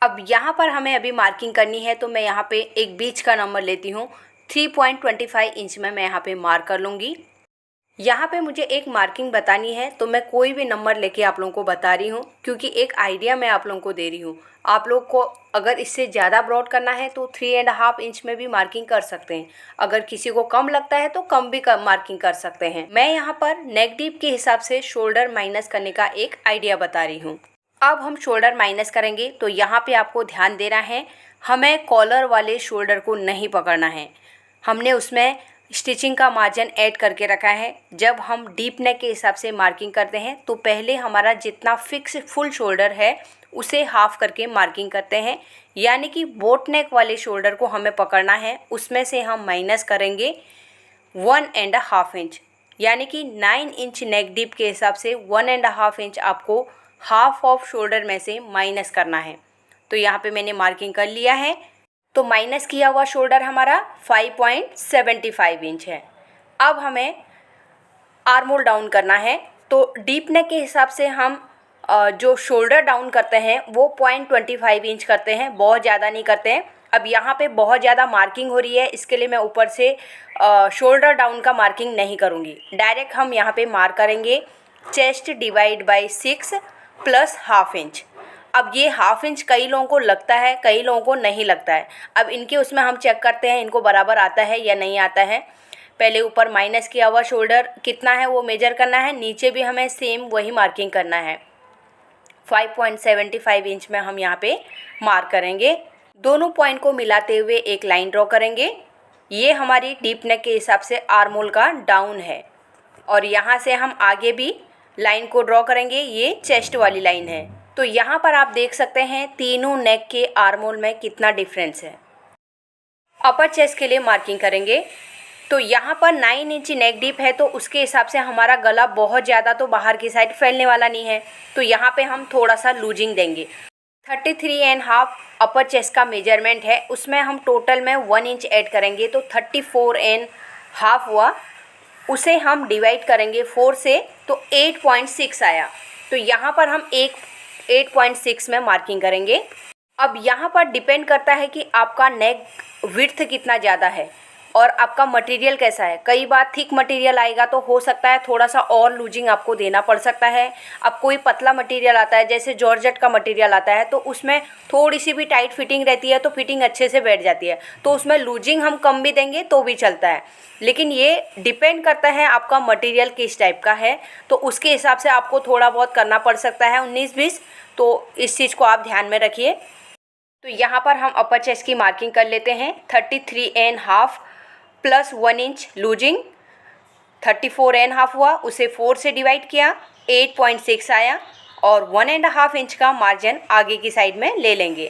अब यहाँ पर हमें अभी मार्किंग करनी है, तो मैं यहाँ पे एक बीच का नंबर लेती हूँ। 3.25 इंच में मैं यहाँ पे मार्क कर लूँगी। यहाँ पे मुझे एक मार्किंग बतानी है, तो मैं कोई भी नंबर लेके आप लोगों को बता रही हूँ, क्योंकि एक आइडिया मैं आप लोगों को दे रही हूँ। आप लोग को अगर इससे ज़्यादा ब्रॉड करना है तो 3.5 इंच में भी मार्किंग कर सकते हैं। अगर किसी को कम लगता है तो कम भी मार्किंग कर सकते हैं। मैं यहाँ पर नेक डीप के हिसाब से शोल्डर माइनस करने का एक आइडिया बता रही हूँ। अब हम शोल्डर माइनस करेंगे, तो यहाँ पे आपको ध्यान देना है, हमें कॉलर वाले शोल्डर को नहीं पकड़ना है। हमने उसमें स्टिचिंग का मार्जिन ऐड करके रखा है। जब हम डीप नेक के हिसाब से मार्किंग करते हैं तो पहले हमारा जितना फिक्स फुल शोल्डर है उसे हाफ करके मार्किंग करते हैं, यानी कि बोट नेक वाले शोल्डर को हमें पकड़ना है। उसमें से हम माइनस करेंगे 1.5 इंच, यानी कि 9 इंच नेक डीप के हिसाब से 1.5 इंच आपको हाफ ऑफ शोल्डर में से माइनस करना है। तो यहाँ पे मैंने मार्किंग कर लिया है। तो माइनस किया हुआ शोल्डर हमारा 5.75 इंच है। अब हमें आर्म होल डाउन करना है। तो तो डीप नेक के हिसाब से हम जो शोल्डर डाउन करते हैं वो 0.25 इंच करते हैं, बहुत ज़्यादा नहीं करते हैं। अब यहाँ पे बहुत ज़्यादा मार्किंग हो रही है, इसके लिए मैं ऊपर से शोल्डर डाउन का मार्किंग नहीं करूँगी। डायरेक्ट हम यहाँ पे मार्क करेंगे chest divide by 6 plus half inch. अब ये हाफ इंच कई लोगों को लगता है, कई लोगों को नहीं लगता है। अब इनके उसमें हम चेक करते हैं इनको बराबर आता है या नहीं आता है। पहले ऊपर माइनस किया हुआ शोल्डर कितना है वो मेजर करना है, नीचे भी हमें सेम वही मार्किंग करना है। 5.75 इंच में हम यहाँ पे मार्क करेंगे। दोनों पॉइंट को मिलाते हुए एक लाइन ड्रॉ करेंगे। ये हमारी डीप नेक के हिसाब से आर्म होल का डाउन है। और यहाँ से हम आगे भी लाइन को ड्रॉ करेंगे, ये चेस्ट वाली लाइन है। तो यहाँ पर आप देख सकते हैं तीनों नेक के आर्म होल में कितना डिफरेंस है। अपर चेस्ट के लिए मार्किंग करेंगे तो यहाँ पर 9 इंच नेक डीप है, तो उसके हिसाब से हमारा गला बहुत ज़्यादा तो बाहर की साइड फैलने वाला नहीं है, तो यहाँ पे हम थोड़ा सा लूजिंग देंगे। 33.5 अपर चेस्ट का मेजरमेंट है, उसमें हम टोटल में 1 इंच ऐड करेंगे तो 34.5 हुआ। उसे हम डिवाइड करेंगे 4 से तो 8.6 आया। तो यहाँ पर हम 8.6 में मार्किंग करेंगे। अब यहाँ पर डिपेंड करता है कि आपका नेक विड्थ कितना ज़्यादा है और आपका मटेरियल कैसा है। कई बार थिक मटेरियल आएगा तो हो सकता है थोड़ा सा और लूजिंग आपको देना पड़ सकता है। अब कोई पतला मटेरियल आता है, जैसे जॉर्जेट का मटेरियल आता है, तो उसमें थोड़ी सी भी टाइट फिटिंग रहती है तो फिटिंग अच्छे से बैठ जाती है, तो उसमें लूजिंग हम कम भी देंगे तो भी चलता है। लेकिन ये डिपेंड करता है आपका मटेरियल किस टाइप का है, तो उसके हिसाब से आपको थोड़ा बहुत करना पड़ सकता है 19-20। तो इस चीज़ को आप ध्यान में रखिए। तो यहाँ पर हम अपर चेस्ट की मार्किंग कर लेते हैं। 33.5 प्लस 1 इंच लूजिंग 34.5 हुआ, उसे 4 से डिवाइड किया 8.6 आया और 1.5 इंच का मार्जिन आगे की साइड में ले लेंगे।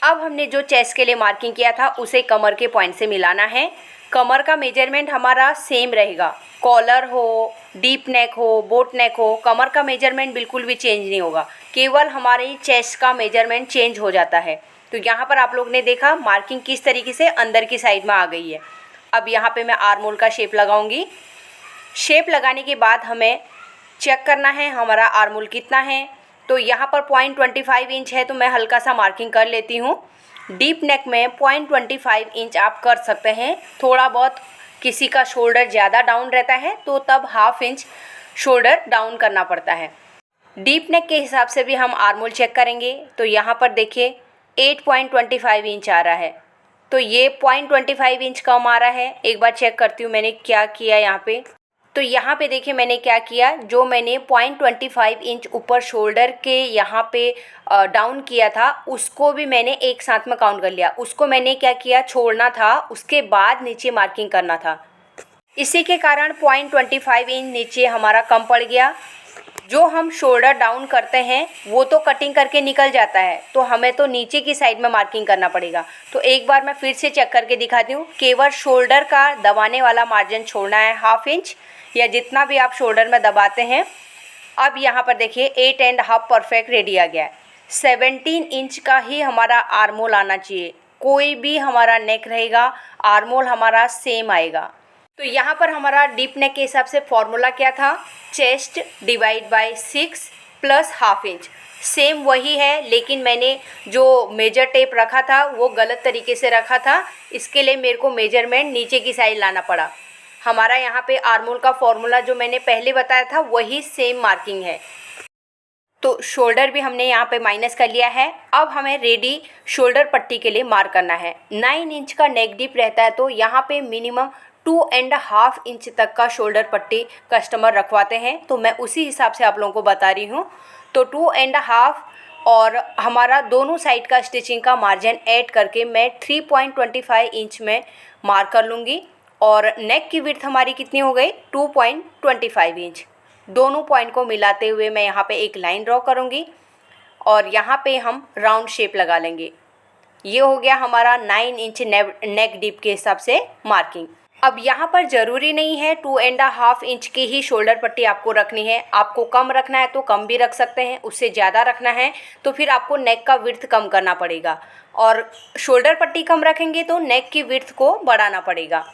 अब हमने जो चेस्ट के लिए मार्किंग किया था उसे कमर के पॉइंट से मिलाना है। कमर का मेजरमेंट हमारा सेम रहेगा, कॉलर हो, डीप नेक हो, बोट नेक हो, कमर का मेजरमेंट बिल्कुल भी चेंज नहीं होगा, केवल हमारी चेस्ट का मेजरमेंट चेंज हो जाता है। तो यहाँ पर आप लोग ने देखा मार्किंग किस तरीके से अंदर की साइड में आ गई है। अब यहाँ पे मैं आर्म होल का शेप लगाऊंगी। शेप लगाने के बाद हमें चेक करना है हमारा आर्म होल कितना है। तो यहाँ पर 0.25 इंच है, तो मैं हल्का सा मार्किंग कर लेती हूँ। डीप नेक में 0.25 इंच आप कर सकते हैं। थोड़ा बहुत किसी का शोल्डर ज़्यादा डाउन रहता है तो तब हाफ इंच शोल्डर डाउन करना पड़ता है। डीप नेक के हिसाब से भी हम आर्म होल चेक करेंगे। तो यहाँ पर देखिए 8.25 इंच आ रहा है, तो ये 0.25 इंच कम आ रहा है। एक बार चेक करती हूँ मैंने क्या किया यहाँ पे। तो यहाँ पे देखिए मैंने क्या किया, जो मैंने 0.25 इंच ऊपर शोल्डर के यहाँ पे डाउन किया था उसको भी मैंने एक साथ में काउंट कर लिया। उसको मैंने क्या किया, छोड़ना था, उसके बाद नीचे मार्किंग करना था। इसी के कारण 0.25 इंच नीचे हमारा कम पड़ गया। जो हम शोल्डर डाउन करते हैं वो तो कटिंग करके निकल जाता है, तो हमें तो नीचे की साइड में मार्किंग करना पड़ेगा। तो एक बार मैं फिर से चेक करके दिखाती हूँ। केवल शोल्डर का दबाने वाला मार्जिन छोड़ना है हाफ इंच, या जितना भी आप शोल्डर में दबाते हैं। अब यहाँ पर देखिए 8.5 परफेक्ट रेडी आ गया है। 17 इंच का ही हमारा आर्म होल आना चाहिए। कोई भी हमारा नेक रहेगा, आर्म होल हमारा सेम आएगा। तो यहाँ पर हमारा डीप नेक के हिसाब से फॉर्मूला क्या था, chest divide by 6 plus half inch. Same वही है, लेकिन मैंने जो मेजर टेप रखा था वो गलत तरीके से रखा था, इसके लिए मेरे को मेजरमेंट नीचे की साइड लाना पड़ा। हमारा यहाँ पे आर्म होल का फॉर्मूला जो मैंने पहले बताया था वही सेम मार्किंग है। तो शोल्डर भी हमने यहाँ पे माइनस कर लिया है। अब हमें रेडी शोल्डर पट्टी के लिए मार्क करना है। 9 इंच का नेक डीप रहता है, तो यहाँ पे मिनिमम 2.5 इंच तक का शोल्डर पट्टी कस्टमर रखवाते हैं, तो मैं उसी हिसाब से आप लोगों को बता रही हूँ। तो 2.5 और हमारा दोनों साइड का स्टिचिंग का मार्जिन ऐड करके मैं 3.25 इंच में मार्क कर लूँगी। और नेक की विड्थ हमारी कितनी हो गई, 2.25 इंच। दोनों पॉइंट को मिलाते हुए मैं यहाँ पे एक लाइन ड्रॉ करूँगी और यहाँ पे हम राउंड शेप लगा लेंगे। ये हो गया हमारा 9 इंच नेक डीप के हिसाब से मार्किंग। अब यहाँ पर ज़रूरी नहीं है 2.5 इंच की ही शोल्डर पट्टी आपको रखनी है। आपको कम रखना है तो कम भी रख सकते हैं, उससे ज़्यादा रखना है तो फिर आपको नेक का विड्थ कम करना पड़ेगा, और शोल्डर पट्टी कम रखेंगे तो नेक की विड्थ को बढ़ाना पड़ेगा।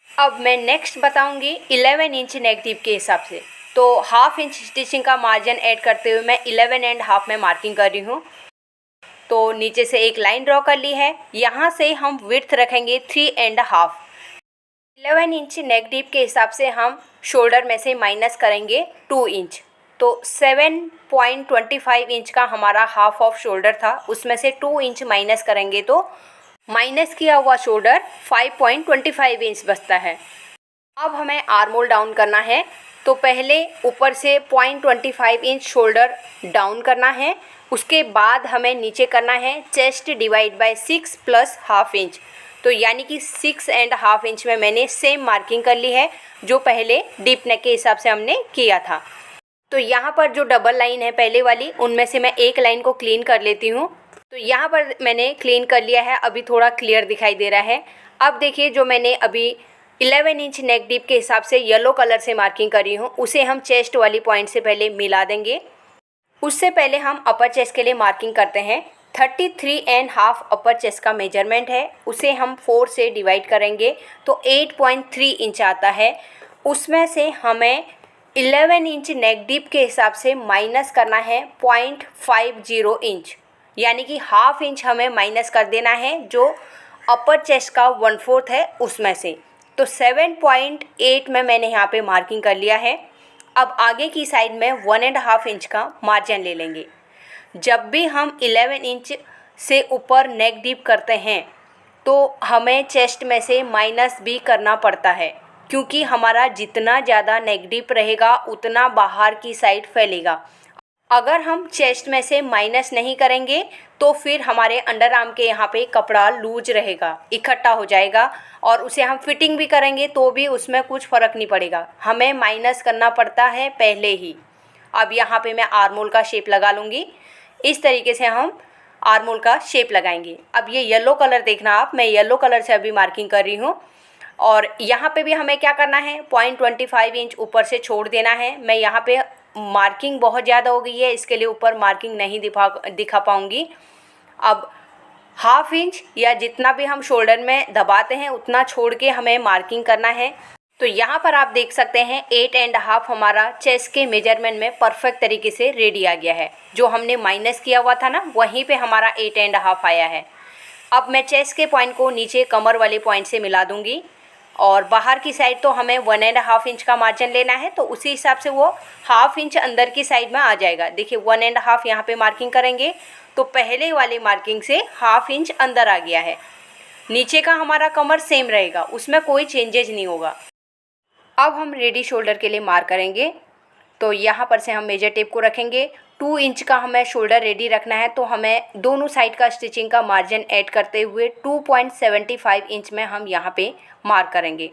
अब मैं नेक्स्ट बताऊंगी 11 इंच नेक डीप के हिसाब से। तो हाफ इंच स्टिचिंग का मार्जिन ऐड करते हुए मैं 11.5 में मार्किंग कर रही हूँ। तो नीचे से एक लाइन ड्रॉ कर ली है। यहाँ से हम विड्थ रखेंगे 3.5। 11 इंच नेक डीप के हिसाब से हम शोल्डर में से माइनस करेंगे 2 इंच। तो 7.25 इंच का हमारा हाफ ऑफ शोल्डर था, उसमें से 2 इंच माइनस करेंगे तो माइनस किया हुआ शोल्डर 5.25 इंच बचता है। अब हमें आर्म होल डाउन करना है। तो पहले ऊपर से 0.25 इंच शोल्डर डाउन करना है, उसके बाद हमें नीचे करना है chest divide by 6 plus half inch. तो यानी कि 6.5 इंच में मैंने सेम मार्किंग कर ली है जो पहले डीप नेक के हिसाब से हमने किया था। तो यहाँ पर जो डबल लाइन है पहले वाली, उनमें से मैं एक लाइन को क्लीन कर लेती हूँ। तो यहाँ पर मैंने क्लीन कर लिया है, अभी थोड़ा क्लियर दिखाई दे रहा है। अब देखिए जो मैंने अभी 11 इंच नेक डीप के हिसाब से येलो कलर से मार्किंग करी हूँ, उसे हम चेस्ट वाली पॉइंट से पहले मिला देंगे। उससे पहले हम अपर चेस्ट के लिए मार्किंग करते हैं। 33.5 अपर चेस्ट का मेजरमेंट है, उसे हम 4 से डिवाइड करेंगे तो 8.3 इंच आता है। उसमें से हमें 11 इंच नेक डीप के हिसाब से माइनस करना है 0.50 इंच, यानी कि हाफ इंच हमें माइनस कर देना है जो अपर चेस्ट का 1/4 है उसमें से। तो 7.8 में मैंने यहाँ पे मार्किंग कर लिया है। अब आगे की साइड में 1.5 इंच का मार्जिन ले लेंगे। जब भी हम 11 इंच से ऊपर नेक डीप करते हैं तो हमें चेस्ट में से माइनस भी करना पड़ता है, क्योंकि हमारा जितना ज़्यादा नेक डीप रहेगा उतना बाहर की साइड फैलेगा। अगर हम चेस्ट में से माइनस नहीं करेंगे तो फिर हमारे अंडर आर्म के यहाँ पे कपड़ा लूज रहेगा, इकट्ठा हो जाएगा, और उसे हम फिटिंग भी करेंगे तो भी उसमें कुछ फ़र्क नहीं पड़ेगा। हमें माइनस करना पड़ता है पहले ही। अब यहाँ पे मैं आर्म होल का शेप लगा लूँगी। इस तरीके से हम आर्म होल का शेप लगाएंगे। अब ये येलो कलर देखना आप, मैं येलो कलर से अभी मार्किंग कर रही हूँ। और यहाँ पे भी हमें क्या करना है, 0.25 इंच ऊपर से छोड़ देना है। मैं यहाँ पे मार्किंग बहुत ज़्यादा हो गई है, इसके लिए ऊपर मार्किंग नहीं दिखा पाऊँगी। अब हाफ इंच या जितना भी हम शोल्डर में दबाते हैं उतना छोड़ के हमें मार्किंग करना है। तो यहाँ पर आप देख सकते हैं 8.5 हमारा चेस्ट के मेजरमेंट में परफेक्ट तरीके से रेडी आ गया है। जो हमने माइनस किया हुआ था ना, वहीं पे हमारा 8.5 आया है। अब मैं चेस्ट के पॉइंट को नीचे कमर वाले पॉइंट से मिला दूंगी, और बाहर की साइड तो हमें 1.5 इंच का मार्जिन लेना है, तो उसी हिसाब से वो हाफ इंच अंदर की साइड में आ जाएगा। देखिए 1.5 यहाँ पे मार्किंग करेंगे तो पहले वाले मार्किंग से हाफ इंच अंदर आ गया है। नीचे का हमारा कमर सेम रहेगा, उसमें कोई चेंजेज नहीं होगा। अब हम रेडी शोल्डर के लिए मार्क करेंगे। तो यहाँ पर से हम मेजर टेप को रखेंगे। 2 इंच का हमें शोल्डर रेडी रखना है, तो हमें दोनों साइड का स्टिचिंग का मार्जिन ऐड करते हुए 2.75 इंच में हम यहाँ पे मार्क करेंगे।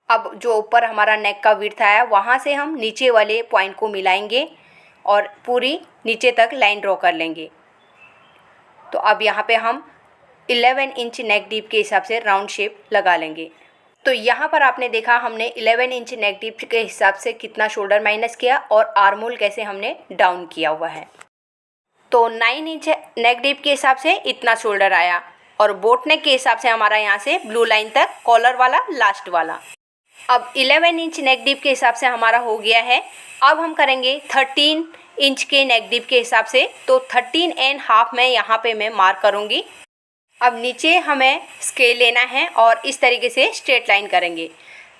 अब जो ऊपर हमारा नेक का विड्थ आया, वहाँ से हम नीचे वाले पॉइंट को मिलाएंगे और पूरी नीचे तक लाइन ड्रॉ कर लेंगे। तो अब यहाँ पे हम 11 इंच नेक डीप के हिसाब से राउंड शेप लगा लेंगे। तो यहाँ पर आपने देखा हमने 11 इंच नेक डीप के हिसाब से कितना शोल्डर माइनस किया और आर्म होल कैसे हमने डाउन किया हुआ है। तो 9 इंच नेक डीप के हिसाब से इतना शोल्डर आया, और बोट नेक के हिसाब से हमारा यहाँ से ब्लू लाइन तक कॉलर वाला लास्ट वाला। अब 11 इंच नेक डीप के हिसाब से हमारा हो गया है। अब हम करेंगे 13 इंच के नेक डीप के हिसाब से। तो 13.5 में यहाँ पे मैं मार्क करूँगी। अब नीचे हमें स्केल लेना है और इस तरीके से स्ट्रेट लाइन करेंगे।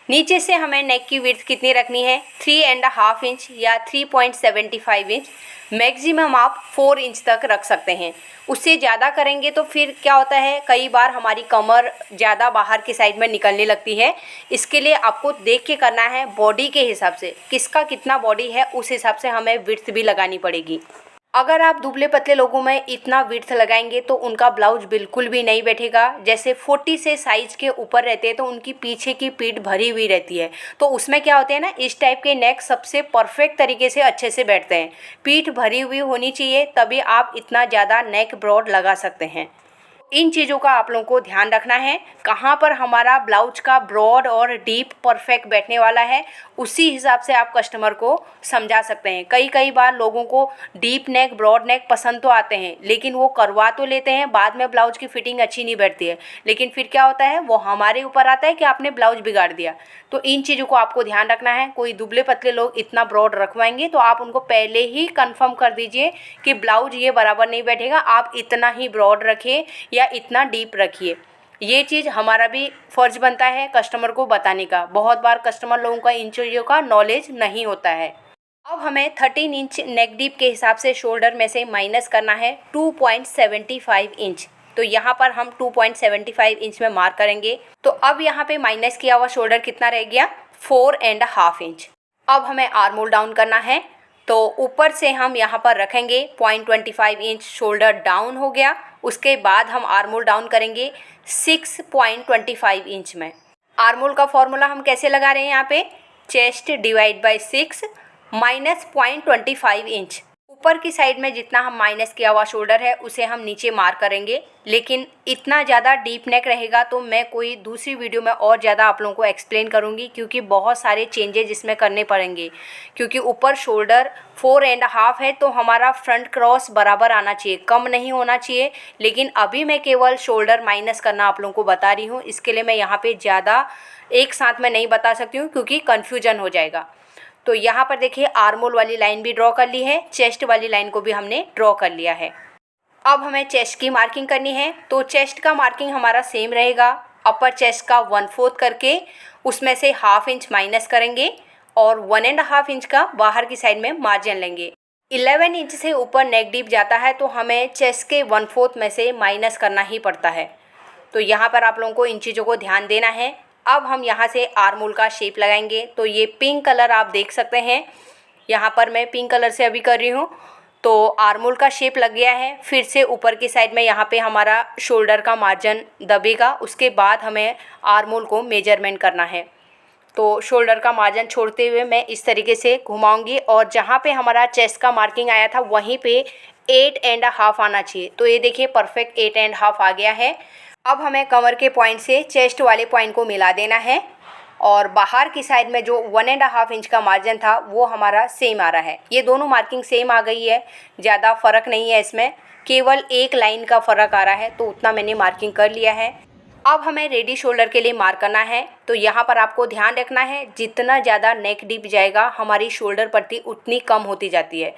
नीचे से हमें नेक की विड्थ कितनी रखनी है, 3.5 इंच या 3.75 इंच। मैक्सिमम आप 4 इंच तक रख सकते हैं। उससे ज़्यादा करेंगे तो फिर क्या होता है, कई बार हमारी कमर ज़्यादा बाहर की साइड में निकलने लगती है। इसके लिए आपको देख के करना है, बॉडी के हिसाब से किसका कितना बॉडी है उस हिसाब से हमें विड्थ भी लगानी पड़ेगी। अगर आप दुबले पतले लोगों में इतना विड्थ लगाएंगे तो उनका ब्लाउज बिल्कुल भी नहीं बैठेगा। जैसे 40 से साइज़ के ऊपर रहते हैं तो उनकी पीछे की पीठ भरी हुई रहती है, तो उसमें क्या होते हैं ना, इस टाइप के नेक सबसे परफेक्ट तरीके से अच्छे से बैठते हैं। पीठ भरी हुई होनी चाहिए, तभी आप इतना ज़्यादा नेक ब्रॉड लगा सकते हैं। इन चीज़ों का आप लोगों को ध्यान रखना है, कहाँ पर हमारा ब्लाउज का ब्रॉड और डीप परफेक्ट बैठने वाला है, उसी हिसाब से आप कस्टमर को समझा सकते हैं। कई बार लोगों को डीप नेक ब्रॉड नेक पसंद तो आते हैं, लेकिन वो करवा तो लेते हैं, बाद में ब्लाउज की फिटिंग अच्छी नहीं बैठती है, लेकिन फिर क्या होता है, वो हमारे ऊपर आता है कि आपने ब्लाउज बिगाड़ दिया। तो इन चीज़ों को आपको ध्यान रखना है। कोई दुबले पतले लोग इतना ब्रॉड रखवाएंगे तो आप उनको पहले ही कंफर्म कर दीजिए कि ब्लाउज ये बराबर नहीं बैठेगा, आप इतना ही ब्रॉड रखिए या इतना डीप रखिए। ये चीज़ हमारा भी फ़र्ज़ बनता है कस्टमर को बताने का। बहुत बार कस्टमर लोगों का इन चीज़ों का नॉलेज नहीं होता है। अब हमें 13 इंच नेक डीप के हिसाब से शोल्डर में से माइनस करना है 2.75 इंच। तो यहाँ पर हम 2.75 इंच में मार्क करेंगे। तो अब यहाँ पे माइनस किया हुआ शोल्डर कितना रह गया, 4.5 इंच। अब हमें आर्म होल डाउन करना है, तो ऊपर से हम यहाँ पर रखेंगे 0.25 इंच, शोल्डर डाउन हो गया। उसके बाद हम आर्म होल डाउन करेंगे 6.25 इंच में। आर्म होल का फॉर्मूला हम कैसे लगा रहे हैं, यहाँ पे chest divide by 6 minus 0.25 inch. ऊपर की साइड में जितना हम माइनस किया हुआ शोल्डर है उसे हम नीचे मार्क करेंगे, लेकिन इतना ज़्यादा डीप नेक रहेगा तो मैं कोई दूसरी वीडियो में और ज़्यादा आप लोगों को एक्सप्लेन करूँगी, क्योंकि बहुत सारे चेंजेज इसमें करने पड़ेंगे। क्योंकि ऊपर शोल्डर 4.5 है तो हमारा फ्रंट क्रॉस बराबर आना चाहिए, कम नहीं होना चाहिए। लेकिन अभी मैं केवल शोल्डर माइनस करना आप लोगों को बता रही हूँ, इसके लिए मैं यहाँ पर ज़्यादा एक साथ में नहीं बता सकती हूँ क्योंकि कन्फ्यूजन हो जाएगा। तो यहाँ पर देखिए आर्म होल वाली लाइन भी ड्रॉ कर ली है, चेस्ट वाली लाइन को भी हमने ड्रॉ कर लिया है। अब हमें चेस्ट की मार्किंग करनी है, तो चेस्ट का मार्किंग हमारा सेम रहेगा। अपर चेस्ट का 1/4 करके उसमें से 1/2 इंच माइनस करेंगे और 1.5 इंच का बाहर की साइड में मार्जिन लेंगे। 11 इंच से ऊपर नेक डीप जाता है तो हमें चेस्ट के 1/4 में से माइनस करना ही पड़ता है। तो यहाँ पर आप लोगों को इन चीज़ों को ध्यान देना है। अब हम यहाँ से आर्म होल का शेप लगाएंगे, तो ये पिंक कलर आप देख सकते हैं, यहाँ पर मैं पिंक कलर से अभी कर रही हूँ। तो आर्म होल का शेप लग गया है। फिर से ऊपर की साइड में यहाँ पे हमारा शोल्डर का मार्जिन दबेगा, उसके बाद हमें आर्म होल को मेजरमेंट करना है। तो शोल्डर का मार्जिन छोड़ते हुए मैं इस तरीके से घुमाऊंगी और जहाँ पे हमारा चेस्ट का मार्किंग आया था वहीं पे 8.5 आना चाहिए। तो ये देखिए परफेक्ट 8.5 आ गया है। अब हमें कमर के पॉइंट से चेस्ट वाले पॉइंट को मिला देना है और बाहर की साइड में जो 1.5 इंच का मार्जिन था वो हमारा सेम आ रहा है। ये दोनों मार्किंग सेम आ गई है, ज़्यादा फ़र्क नहीं है इसमें, केवल एक लाइन का फ़र्क आ रहा है, तो उतना मैंने मार्किंग कर लिया है। अब हमें रेडी शोल्डर के लिए मार्क करना है, तो यहाँ पर आपको ध्यान रखना है जितना ज़्यादा नेक डीप जाएगा हमारी शोल्डर पट्टी उतनी कम होती जाती है।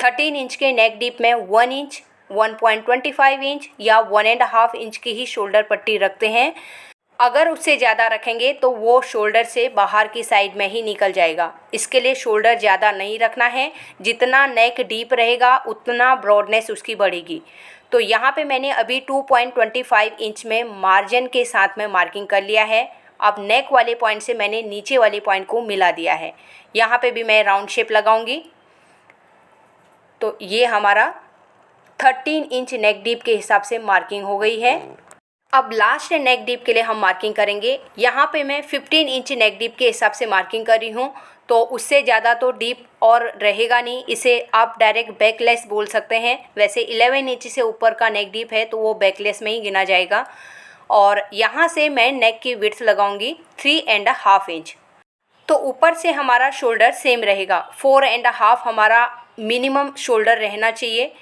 13 इंच के नेक डीप में 1 इंच, 1.25 इंच या 1.5 इंच की ही शोल्डर पट्टी रखते हैं। अगर उससे ज़्यादा रखेंगे तो वो शोल्डर से बाहर की साइड में ही निकल जाएगा। इसके लिए शोल्डर ज़्यादा नहीं रखना है, जितना नेक डीप रहेगा उतना ब्रॉडनेस उसकी बढ़ेगी। तो यहाँ पे मैंने अभी 2.25 इंच में मार्जिन के साथ में मार्किंग कर लिया है। अब नेक वाले पॉइंट से मैंने नीचे वाले पॉइंट को मिला दिया है। यहाँ पे भी मैं राउंड शेप लगाऊंगी। तो ये हमारा 13 इंच नेक डीप के हिसाब से मार्किंग हो गई है। अब लास्ट नेक डीप के लिए हम मार्किंग करेंगे। यहाँ पे मैं 15 इंच नेक डीप के हिसाब से मार्किंग कर रही हूँ, तो उससे ज़्यादा तो डीप और रहेगा नहीं। इसे आप डायरेक्ट बैकलेस बोल सकते हैं। वैसे 11 इंच से ऊपर का नेक डीप है तो वो बैकलेस में ही गिना जाएगा। और यहाँ से मैं नेक की विड्थ लगाऊंगी 3.5 इंच। तो ऊपर से हमारा शोल्डर सेम रहेगा, 4.5 हमारा मिनिमम शोल्डर रहना चाहिए।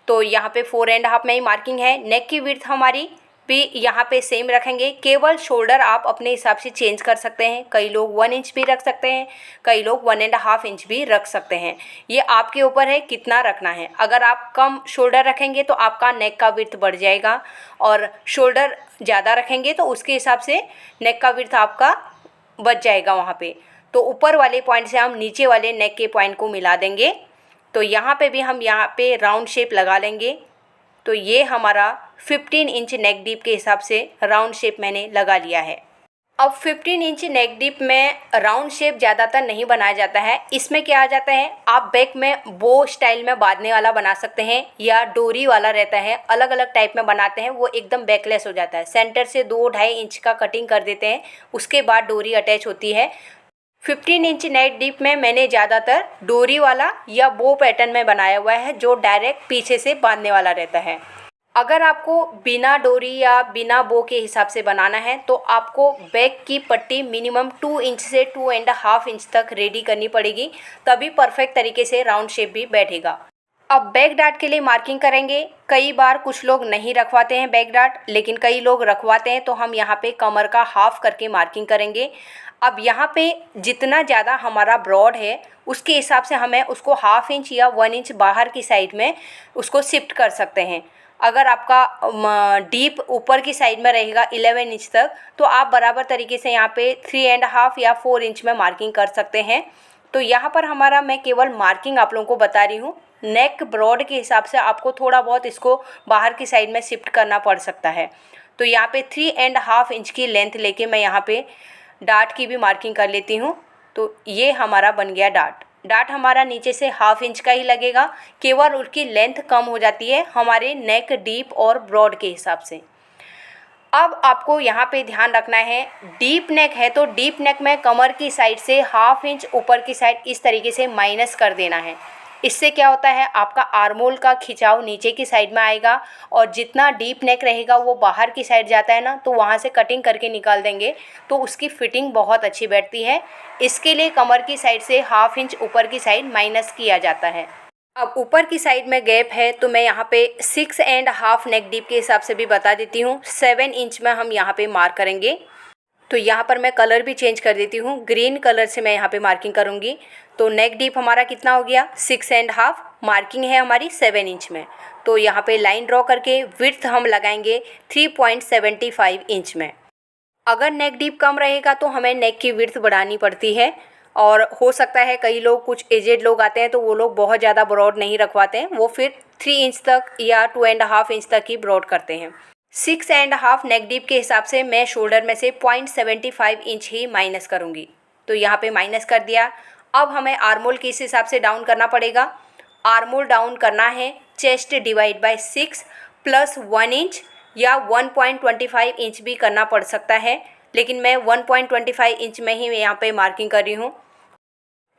तो यहाँ पे 4.5 में ही मार्किंग है। नेक की विड्थ हमारी भी यहाँ पे सेम रखेंगे, केवल शोल्डर आप अपने हिसाब से चेंज कर सकते हैं। कई लोग 1 इंच भी रख सकते हैं, कई लोग 1.5 इंच भी रख सकते हैं। ये आपके ऊपर है कितना रखना है। अगर आप कम शोल्डर रखेंगे तो आपका नेक का विड्थ बढ़ जाएगा, और शोल्डर ज़्यादा रखेंगे तो उसके हिसाब से नेक का विड्थ आपका बच जाएगा वहाँ पे। तो ऊपर वाले पॉइंट से हम नीचे वाले नेक के पॉइंट को मिला देंगे। तो यहाँ पे भी हम यहाँ पे राउंड शेप लगा लेंगे। तो ये हमारा 15 इंच नेक डीप के हिसाब से राउंड शेप मैंने लगा लिया है। अब 15 इंच नेक डीप में राउंड शेप ज़्यादातर नहीं बनाया जाता है। इसमें क्या आ जाता है, आप बैक में बो स्टाइल में बांधने वाला बना सकते हैं या डोरी वाला रहता है, अलग अलग टाइप में बनाते हैं। वो एकदम बैकलेस हो जाता है। सेंटर से 2-2.5 इंच का कटिंग कर देते हैं, उसके बाद डोरी अटैच होती है। 15 इंच नेक डीप में मैंने ज़्यादातर डोरी वाला या बो पैटर्न में बनाया हुआ है, जो डायरेक्ट पीछे से बांधने वाला रहता है। अगर आपको बिना डोरी या बिना बो के हिसाब से बनाना है तो आपको बैक की पट्टी मिनिमम 2 इंच से 2.5 इंच तक रेडी करनी पड़ेगी, तभी परफेक्ट तरीके से राउंड शेप भी बैठेगा। अब बैक डार्ट के लिए मार्किंग करेंगे। कई बार कुछ लोग नहीं रखवाते हैं बैक डार्ट, लेकिन कई लोग रखवाते हैं, तो हम यहाँ पे कमर का हाफ करके मार्किंग करेंगे। अब यहाँ पे जितना ज़्यादा हमारा ब्रॉड है उसके हिसाब से हमें उसको हाफ इंच या 1 इंच बाहर की साइड में उसको शिफ्ट कर सकते हैं। अगर आपका डीप ऊपर की साइड में रहेगा 11 इंच तक, तो आप बराबर तरीके से यहाँ पे 3.5 या 4 इंच में मार्किंग कर सकते हैं। तो यहाँ पर हमारा मैं केवल मार्किंग आप लोगों को बता रही हूँ। नेक ब्रॉड के हिसाब से आपको थोड़ा बहुत इसको बाहर की साइड में शिफ्ट करना पड़ सकता है। तो यहाँ पे 3.5 इंच की लेंथ लेके मैं यहाँ पे डार्ट की भी मार्किंग कर लेती हूँ। तो ये हमारा बन गया डार्ट। डार्ट हमारा नीचे से हाफ इंच का ही लगेगा, केवल उसकी लेंथ कम हो जाती है हमारे नेक डीप और ब्रॉड के हिसाब से। अब आपको यहाँ पे ध्यान रखना है, डीप नेक है तो डीप नेक में कमर की साइड से हाफ इंच ऊपर की साइड इस तरीके से माइनस कर देना है। इससे क्या होता है, आपका आर्मोल का खिंचाव नीचे की साइड में आएगा और जितना डीप नेक रहेगा वो बाहर की साइड जाता है ना, तो वहाँ से कटिंग करके निकाल देंगे तो उसकी फिटिंग बहुत अच्छी बैठती है। इसके लिए कमर की साइड से हाफ इंच ऊपर की साइड माइनस किया जाता है। अब ऊपर की साइड में गैप है तो मैं यहाँ पे 6.5 नेक डीप के हिसाब से भी बता देती हूँ। 7 इंच में हम यहाँ पे मार्क करेंगे। तो यहाँ पर मैं कलर भी चेंज कर देती हूँ, ग्रीन कलर से मैं यहाँ पे मार्किंग करूँगी। तो नेक डीप हमारा कितना हो गया 6.5, मार्किंग है हमारी 7 इंच में। तो यहाँ पे लाइन ड्रॉ करके विड्थ हम लगाएंगे 3.75 इंच में। अगर नेक डीप कम रहेगा तो हमें नेक की विड्थ बढ़ानी पड़ती है। और हो सकता है कई लोग, कुछ एजेड लोग आते हैं तो वो लोग बहुत ज़्यादा ब्रॉड नहीं रखवाते हैं, वो फिर 3 इंच तक या 2.5 इंच तक ही ब्रॉड करते हैं। 6.5 नेक डीप के हिसाब से मैं शोल्डर में से 0.75 इंच ही माइनस करूँगी। तो यहाँ पे माइनस कर दिया। अब हमें आर्मोल किस हिसाब से डाउन करना पड़ेगा। आर्मोल डाउन करना है chest divide by 6 plus 1 inch या 1.25 इंच भी करना पड़ सकता है, लेकिन मैं 1.25 इंच में ही यहाँ पे मार्किंग कर रही हूँ।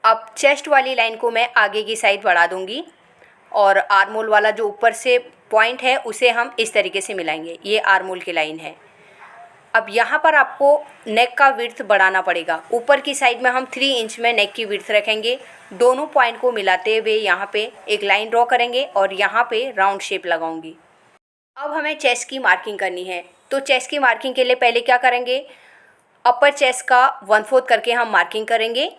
अब चेस्ट वाली लाइन को मैं आगे की साइड बढ़ा दूँगी और आर्मोल वाला जो ऊपर से पॉइंट है उसे हम इस तरीके से मिलाएंगे। ये आर्मोल की लाइन है। अब यहाँ पर आपको नेक का विड्थ बढ़ाना पड़ेगा। ऊपर की साइड में हम 3 इंच में नेक की विड्थ रखेंगे। दोनों पॉइंट को मिलाते हुए यहाँ पे एक लाइन ड्रॉ करेंगे और यहाँ पे राउंड शेप लगाऊंगी। अब हमें चेस्ट की मार्किंग करनी है। तो चेस्ट की मार्किंग के लिए पहले क्या करेंगे, अपर चेस्ट का 1/4 करके हम मार्किंग करेंगे।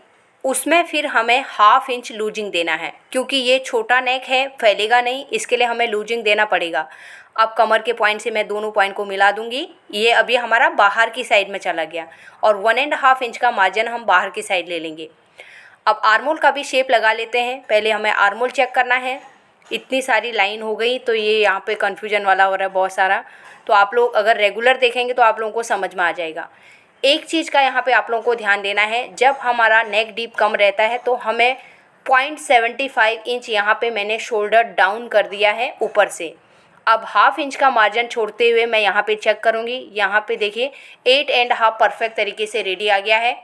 उसमें फिर हमें हाफ इंच लूजिंग देना है, क्योंकि ये छोटा नेक है, फैलेगा नहीं, इसके लिए हमें लूजिंग देना पड़ेगा। अब कमर के पॉइंट से मैं दोनों पॉइंट को मिला दूंगी। ये अभी हमारा बाहर की साइड में चला गया और 1.5 इंच का मार्जिन हम बाहर की साइड ले लेंगे। अब आर्मोल का भी शेप लगा लेते हैं। पहले हमें आर्मोल चेक करना है। इतनी सारी लाइन हो गई तो ये यहाँ पे कन्फ्यूजन वाला हो रहा है बहुत सारा। तो आप लोग अगर रेगुलर देखेंगे तो आप लोगों को समझ में आ जाएगा। एक चीज़ का यहाँ पे आप लोगों को ध्यान देना है, जब हमारा नेक डीप कम रहता है तो हमें 0.75 इंच यहाँ पे मैंने शोल्डर डाउन कर दिया है ऊपर से। अब हाफ इंच का मार्जिन छोड़ते हुए मैं यहाँ पे चेक करूँगी। यहाँ पे देखिए 8.5 परफेक्ट तरीके से रेडी आ गया है।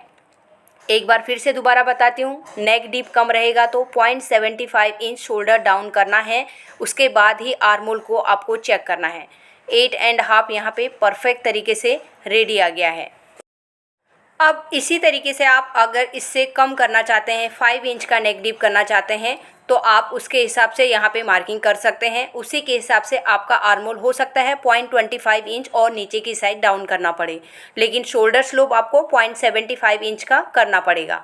एक बार फिर से दोबारा बताती हूँ, नेक डीप कम रहेगा तो 0.75 इंच शोल्डर डाउन करना है, उसके बाद ही आर्मोल को आपको चेक करना है। 8.5 यहाँ पे परफेक्ट तरीके से रेडी आ गया है। अब इसी तरीके से आप अगर इससे कम करना चाहते हैं, 5 इंच का नेक डीप करना चाहते हैं, तो आप उसके हिसाब से यहाँ पे मार्किंग कर सकते हैं। उसी के हिसाब से आपका आर्मोल हो सकता है 0.25 इंच और नीचे की साइड डाउन करना पड़े, लेकिन शोल्डर स्लोप आपको 0.75 इंच का करना पड़ेगा।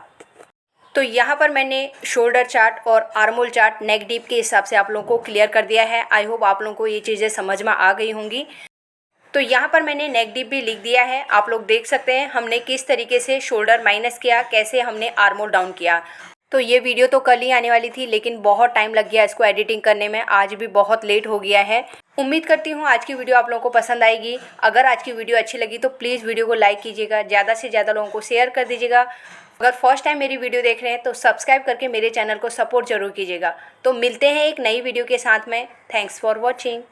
तो यहाँ पर मैंने शोल्डर चार्ट और आर्मोल चार्ट नेक डीप के हिसाब से आप लोगों को क्लियर कर दिया है। आई होप आप लोगों को ये चीज़ें समझ में आ गई होंगी। तो यहाँ पर मैंने नेक डीप भी लिख दिया है। आप लोग देख सकते हैं हमने किस तरीके से शोल्डर माइनस किया, कैसे हमने आर्मोल डाउन किया। तो ये वीडियो तो कल ही आने वाली थी, लेकिन बहुत टाइम लग गया इसको एडिटिंग करने में। आज भी बहुत लेट हो गया है। उम्मीद करती हूँ आज की वीडियो आप लोगों को पसंद आएगी। अगर आज की वीडियो अच्छी लगी तो प्लीज़ वीडियो को लाइक कीजिएगा, ज़्यादा से ज़्यादा लोगों को शेयर कर दीजिएगा। अगर फर्स्ट टाइम मेरी वीडियो देख रहे हैं तो सब्सक्राइब करके मेरे चैनल को सपोर्ट जरूर कीजिएगा। तो मिलते हैं एक नई वीडियो के साथ में। Thanks for watching.